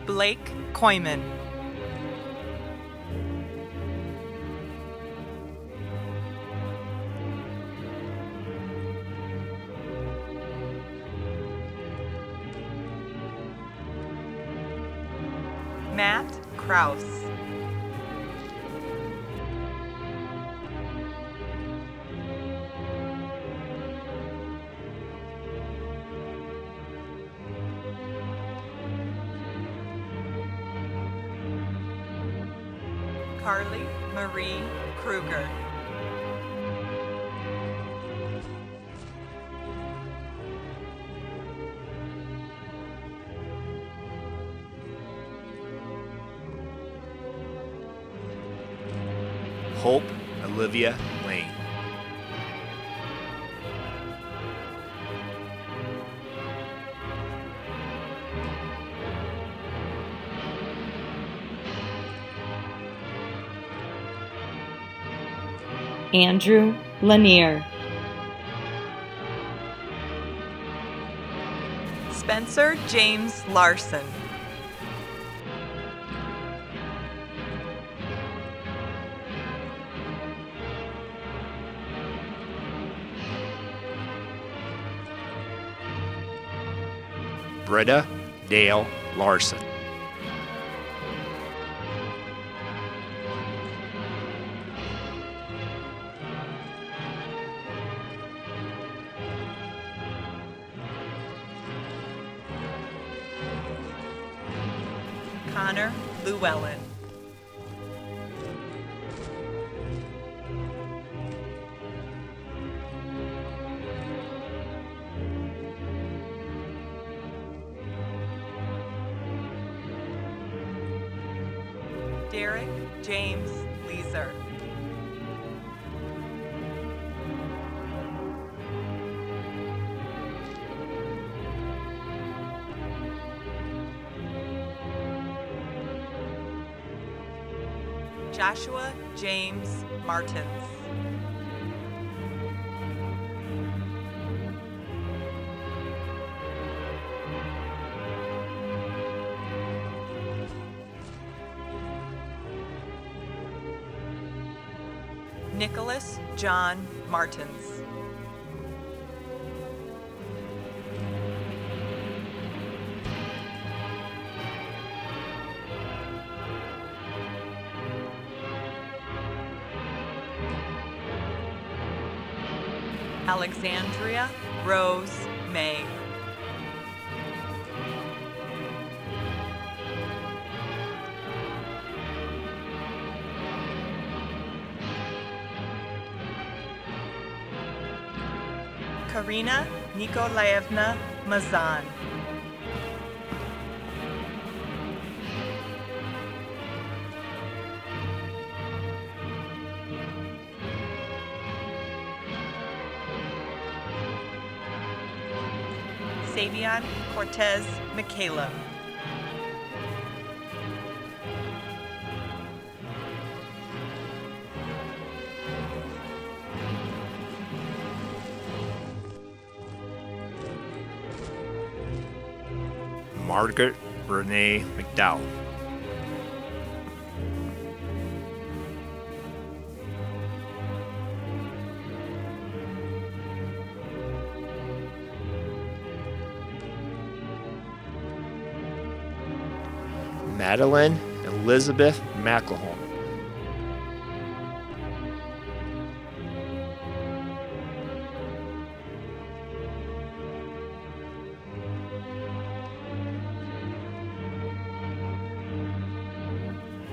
[SPEAKER 6] Blake Koyman. Matt Kraus. Carly Marie Kruger.
[SPEAKER 7] Hope Olivia Lane.
[SPEAKER 8] Andrew Lanier.
[SPEAKER 6] Spencer James Larsen.
[SPEAKER 7] Britta Dale Larson.
[SPEAKER 6] Connor Llewellyn. Derek James Leeser. Joshua James Martins. Nicholas John Martins. Alexandria Rose May. Karina Nikolaevna Mazan. Savion Cortez Michaela.
[SPEAKER 7] Margaret Renee McDowell. Madeline Elizabeth McElhone.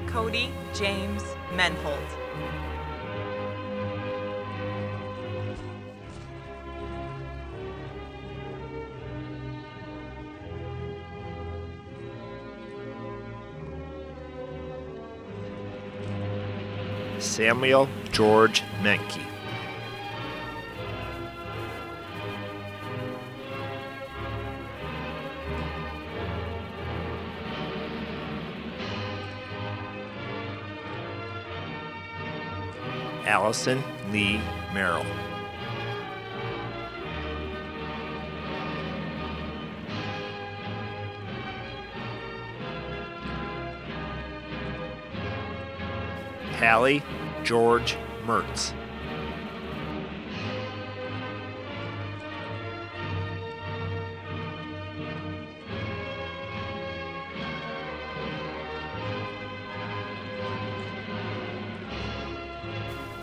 [SPEAKER 6] Cody James Menhold.
[SPEAKER 7] Samuel George Menke. Allison Lee Merrill. Hallie George Mertz.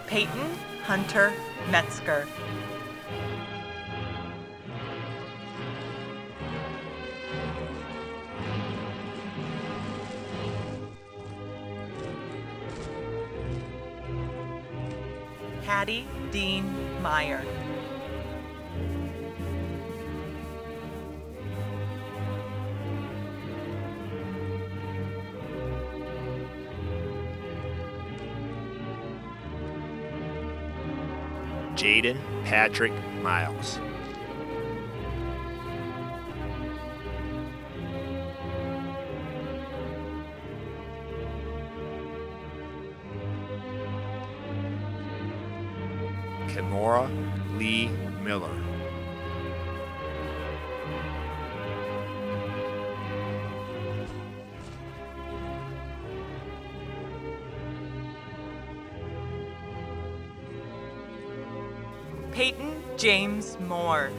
[SPEAKER 6] Peyton Hunter Metzger. Hattie Dean Meyer.
[SPEAKER 7] Jaden Patrick Miles. Kimora Lee Miller.
[SPEAKER 6] Peyton James Moore.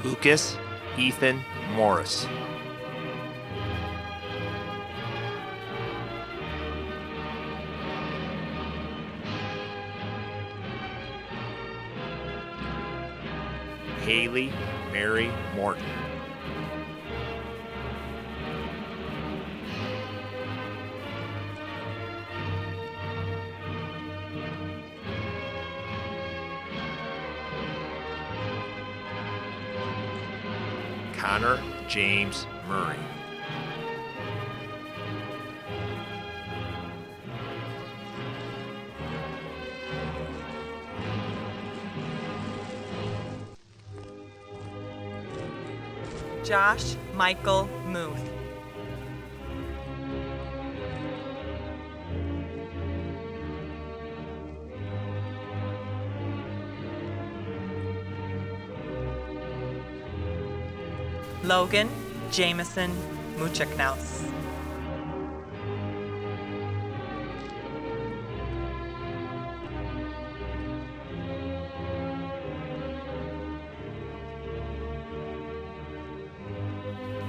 [SPEAKER 7] Lucas Ethan Morris. Haley Mary Morton. Connor James Murray.
[SPEAKER 6] Josh Michael Muth. Logan Jameson Muchaknaus.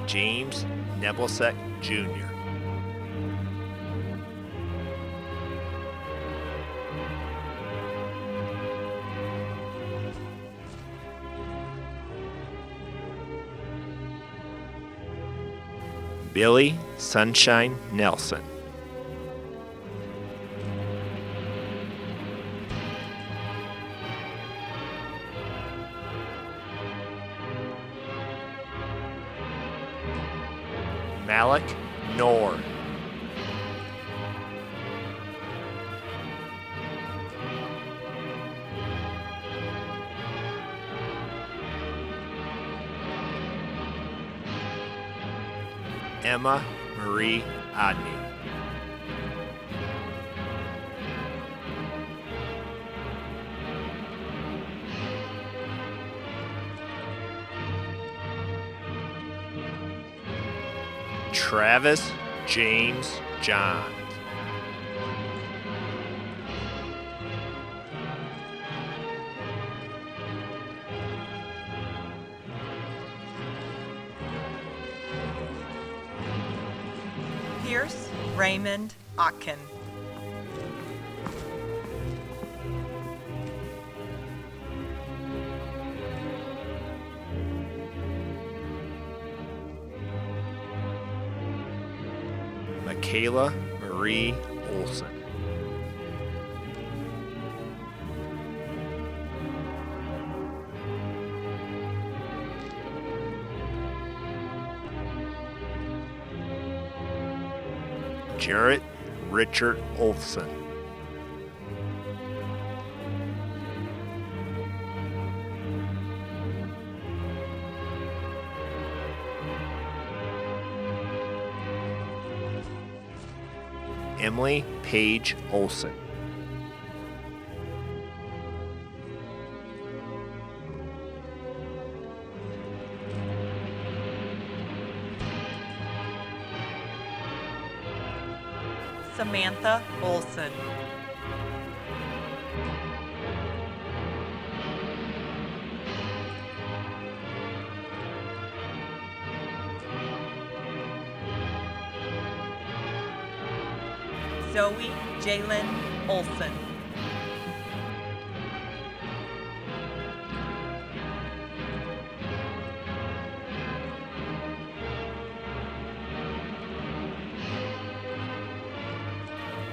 [SPEAKER 7] James Nebelset Jr. Billy Sunshine Nelson. Malik Noor. Emma Marie Odney. Travis James Johns.
[SPEAKER 6] Pierce Raymond Ochen.
[SPEAKER 7] Michaela Marie Olson. Jarrett Richard Olson. Emily Page Olson.
[SPEAKER 6] Samantha Olson. Zoe Jalen Olson.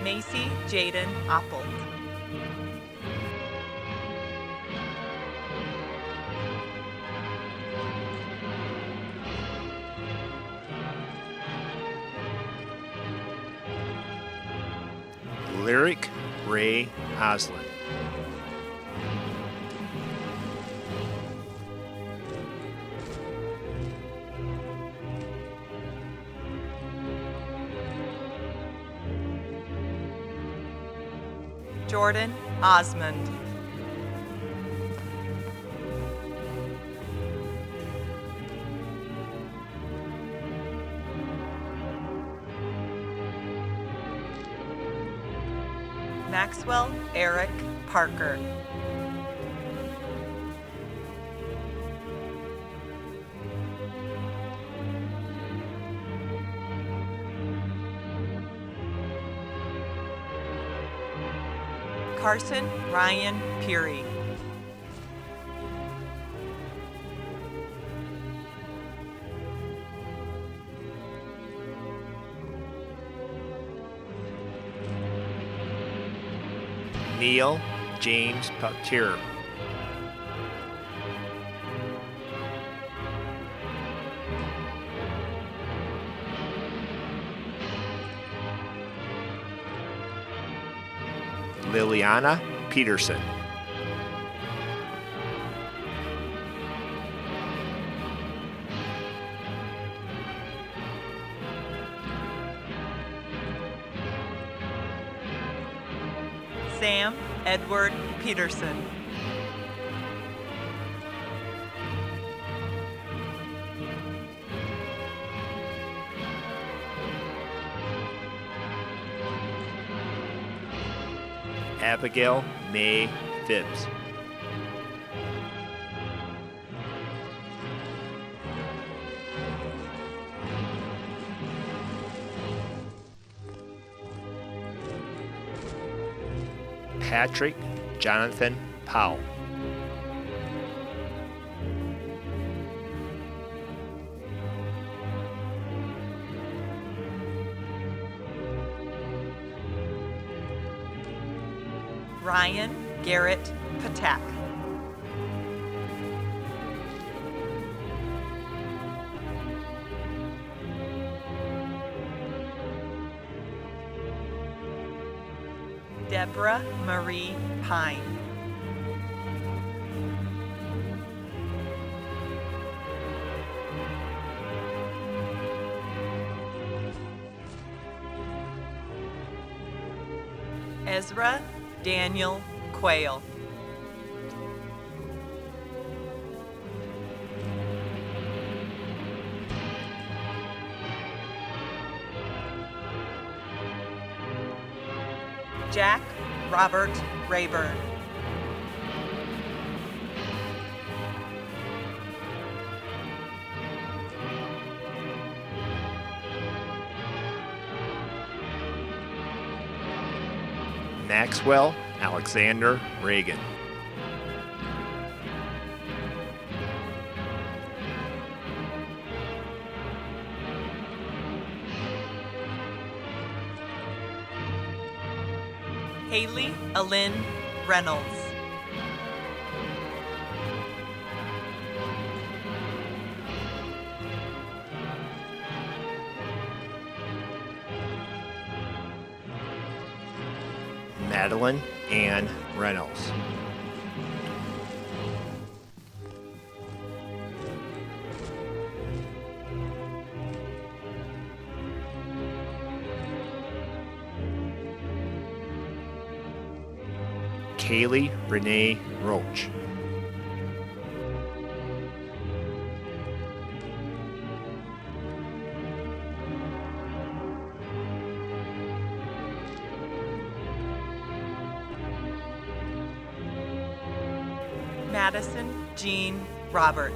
[SPEAKER 6] Macy Jaden Appold.
[SPEAKER 7] Lyric Ray Oslin.
[SPEAKER 6] Jordan Osmond. Maxwell Eric Parker. Carson Ryan Peary.
[SPEAKER 7] Neil James Patir. Lillian Peterson.
[SPEAKER 6] Sam Edward Peterson.
[SPEAKER 7] Abigail May Phibbs. Patrick Jonathan Powell.
[SPEAKER 6] Ryan Garrett Patak. Deborah Marie Pine. Ezra Daniel Quayle. Jack Robert Rayburn.
[SPEAKER 7] Maxwell Alexander Ragon.
[SPEAKER 6] Haley Alyn Reynolds.
[SPEAKER 7] Madeline Ann Reynolds. Kaylee Renee Roach.
[SPEAKER 6] Madison Jean Roberts.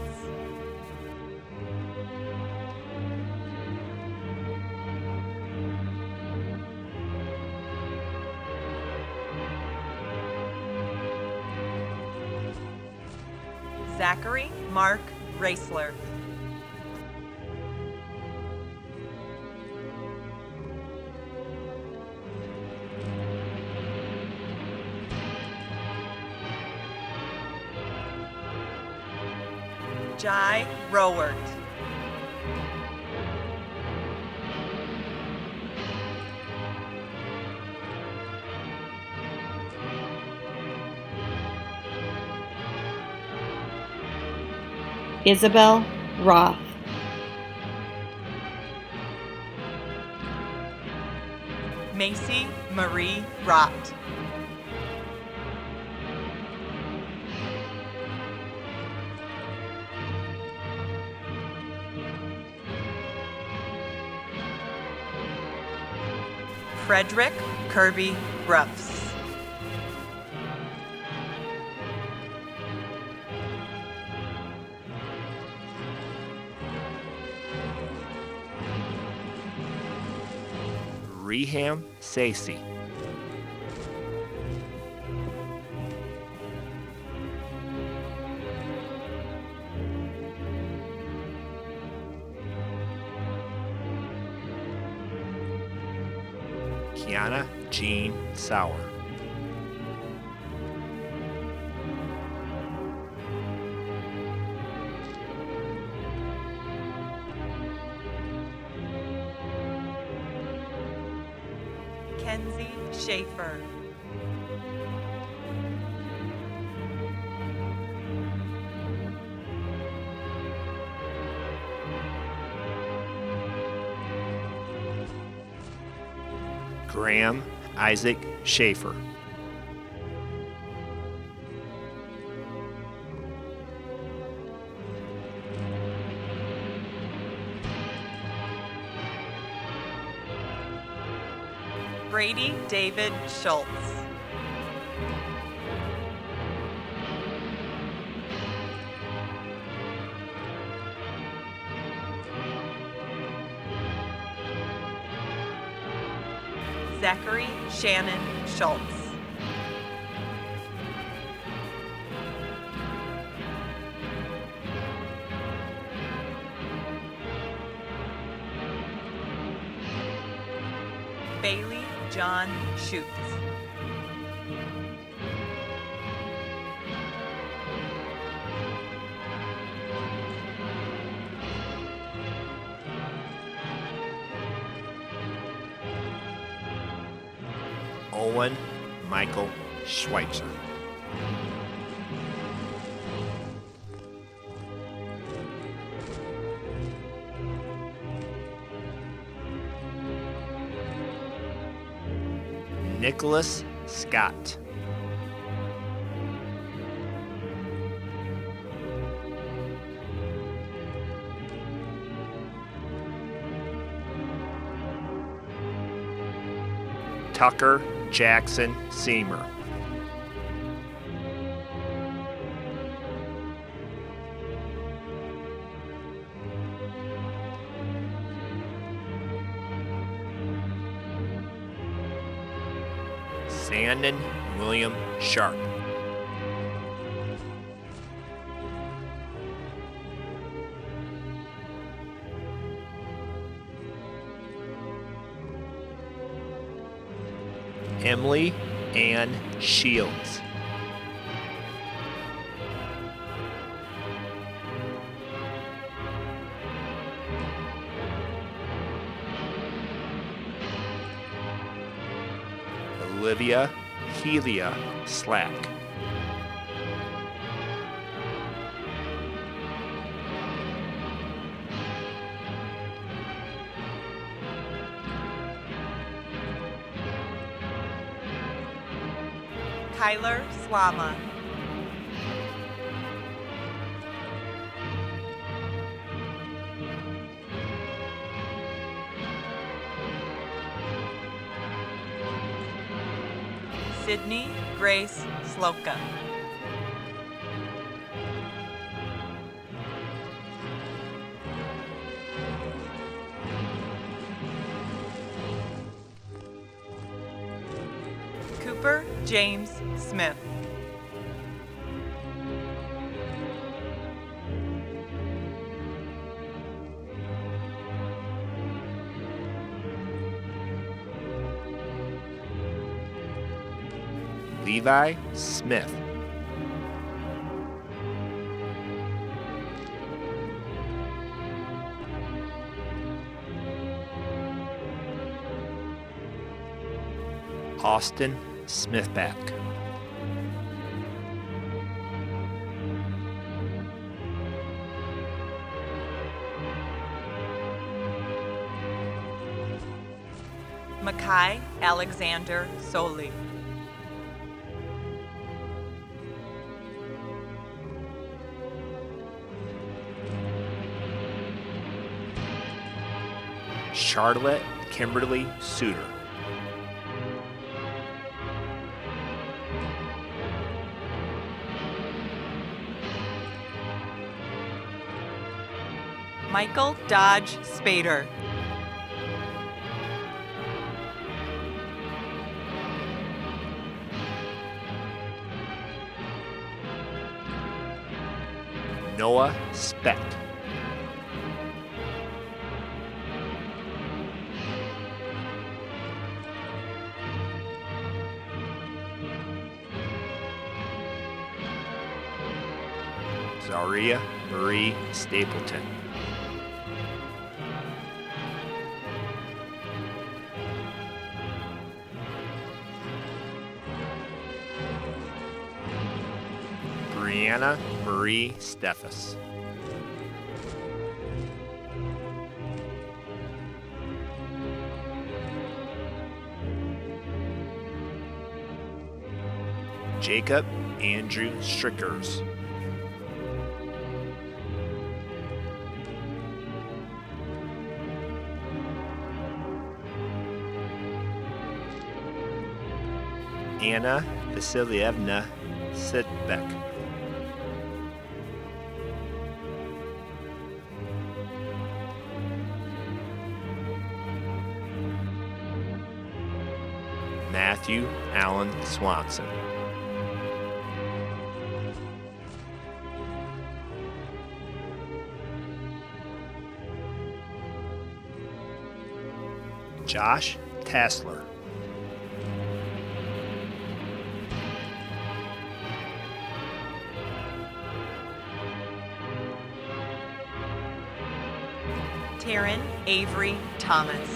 [SPEAKER 6] Zachary Mark Raisler. Jai Rowert.
[SPEAKER 8] Isabel Roth.
[SPEAKER 6] Macy Marie Rott. Frederick Kirby Ruffs.
[SPEAKER 7] Reham Sacy. Kiana Jean Sauer.
[SPEAKER 6] Mackenzie Schaefer.
[SPEAKER 7] Graham Isaac Schaefer.
[SPEAKER 6] Brady David Schultz. Zachary Shannon Schultz. Bailey John Schutz.
[SPEAKER 7] Owen Michael Schweitzer. Nicholas Scott. Tucker Jackson Seymour. Sandon William Sharp. Emily Ann Shields. Olivia Helia Slack.
[SPEAKER 6] Kyler Slama. Sydney Grace Sloka. Cooper James Smith.
[SPEAKER 7] Levi Smith. Austin Smithback.
[SPEAKER 6] Mackay Alexander Soli.
[SPEAKER 7] Charlotte Kimberly Suter.
[SPEAKER 6] Michael Dodge Spader.
[SPEAKER 7] Noah Speck. Zaria Marie Stapleton. Anna Marie Steffes. Jacob Andrew Strickers. Anna Vasilyevna Sitbeck. Matthew Allen Swanson. Josh Tassler.
[SPEAKER 6] Taryn Avery Thomas.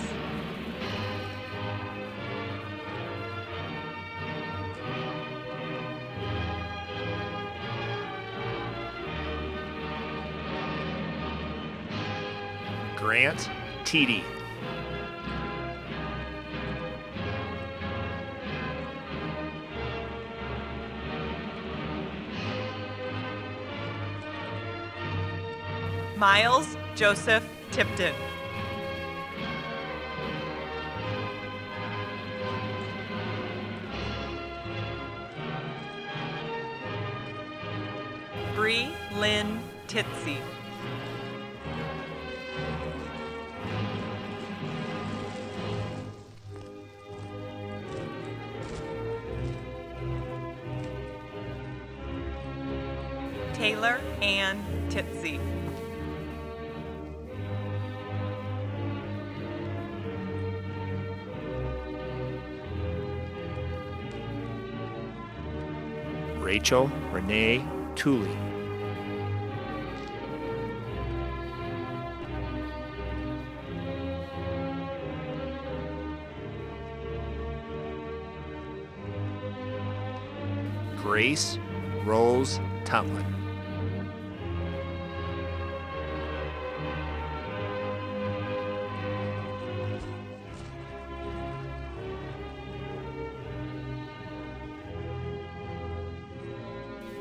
[SPEAKER 7] Grant Teedy.
[SPEAKER 6] Miles Joseph Tipton. Bree Lynn Titsey. Taylor Ann Titsey.
[SPEAKER 7] Rachel Renee Tooley. Grace Rose Tunlin.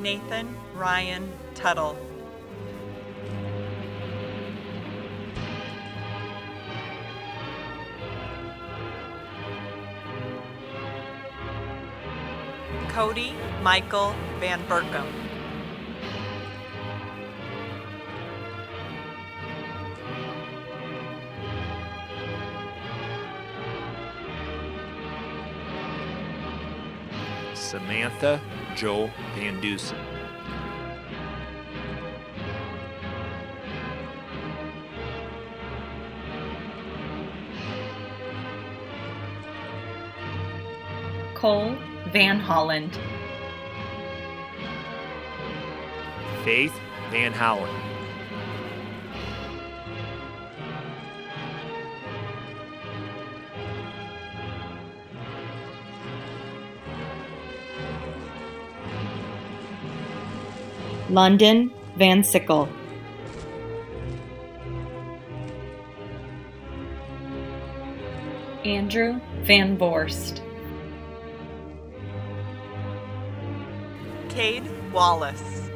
[SPEAKER 6] Nathan Ryan Tuttle. Cody Michael Van Berkom.
[SPEAKER 7] Samantha Joe Van Dusen.
[SPEAKER 8] Cole Van Holland.
[SPEAKER 7] Faith Van Howland.
[SPEAKER 8] London Van Sickle. Andrew Van Vorst.
[SPEAKER 6] Cade Wallace.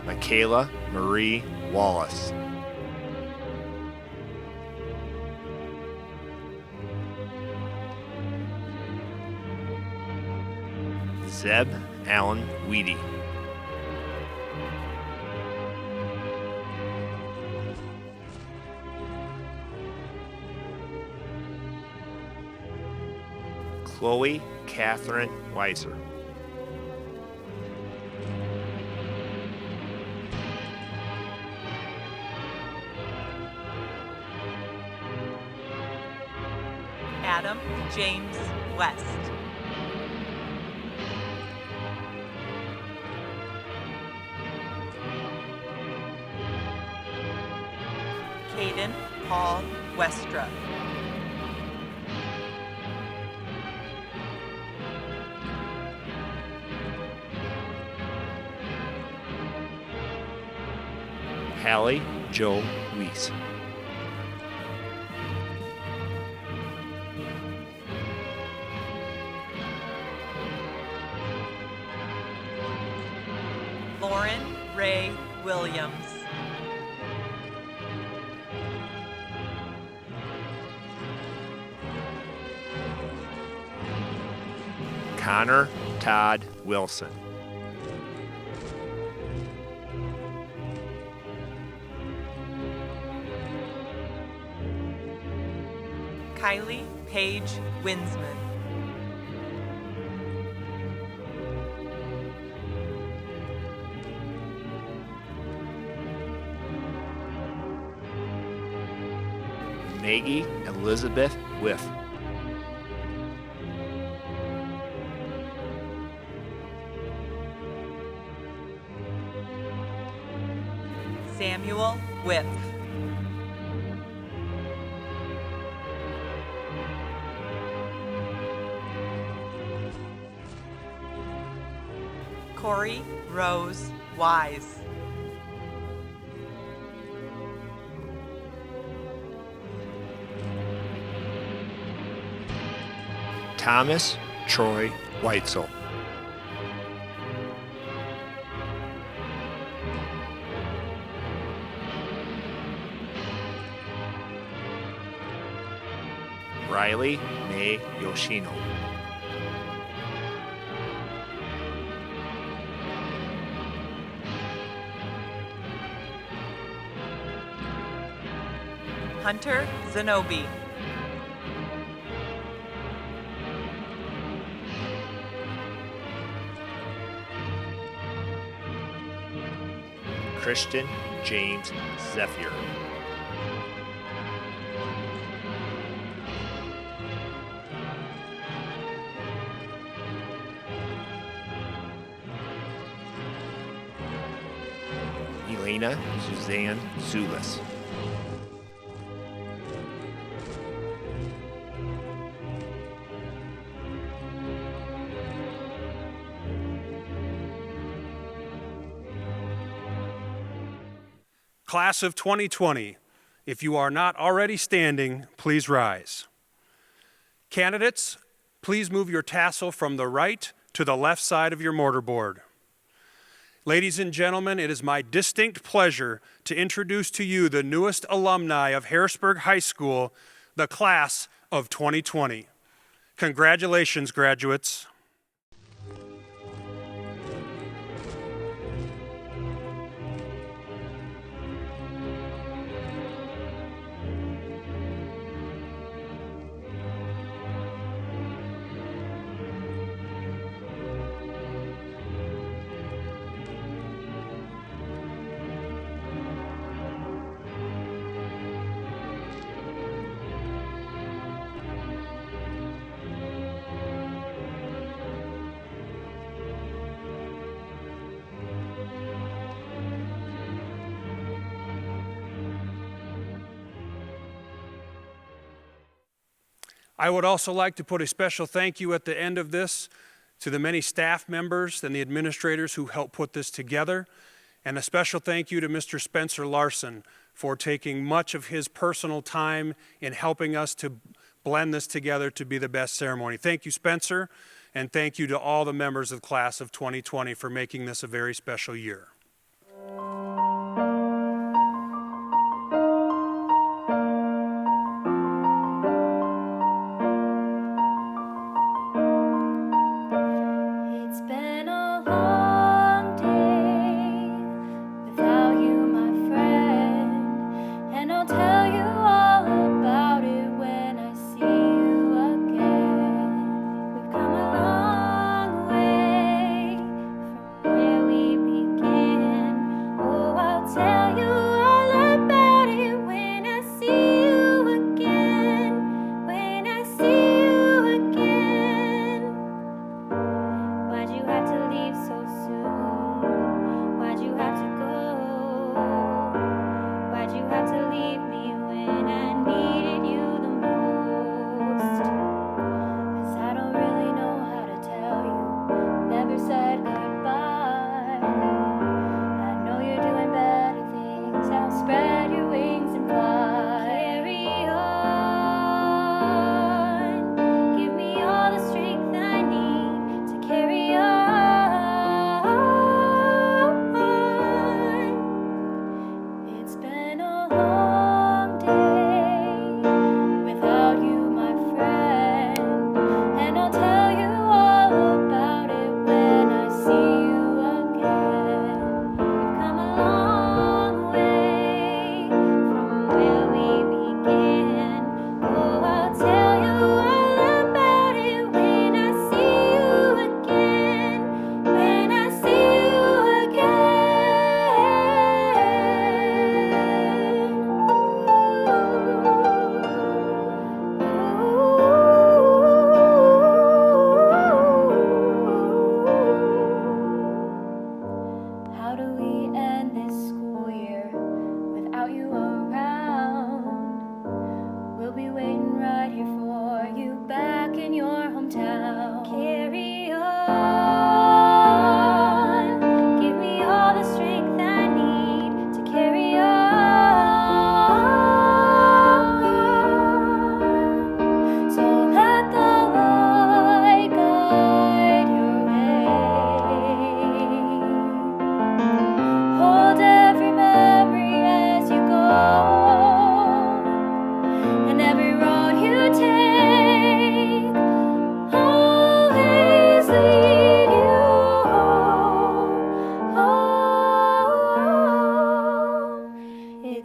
[SPEAKER 7] Michaela Marie Wallace. Zeb Allen Weedy. Chloe Catherine Weiser.
[SPEAKER 6] Adam James West. Caden Paul Westra.
[SPEAKER 7] Hallie Joe Weiss.
[SPEAKER 6] Lauren Ray Williams.
[SPEAKER 7] Connor Todd Wilson.
[SPEAKER 6] Kylie Paige Winsman.
[SPEAKER 7] Maggie Elizabeth Whiff.
[SPEAKER 6] Samuel Whiff. Corey Rose Wise.
[SPEAKER 7] Thomas Troy Weitzel. Riley May Yoshino.
[SPEAKER 6] Hunter Zenobi.
[SPEAKER 7] Christian James Zephyr. Elena Suzanne Zulis.
[SPEAKER 1] Class of 2020, if you are not already standing, please rise. Candidates, please move your tassel from the right to the left side of your mortarboard. Ladies and gentlemen, it is my distinct pleasure to introduce to you the newest alumni of Harrisburg High School, the class of 2020. Congratulations, graduates. I would also like to put a special thank you at the end of this to the many staff members and the administrators who helped put this together, and a special thank you to Mr. Spencer Larsen for taking much of his personal time in helping us to blend this together to be the best ceremony. Thank you, Spencer, and thank you to all the members of class of 2020 for making this a very special year.
[SPEAKER 10] Begin.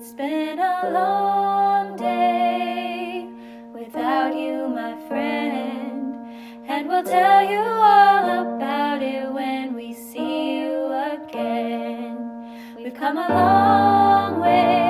[SPEAKER 10] It's been a long day without you, my friend, and we'll tell you all about it when we see you again. We've come a long way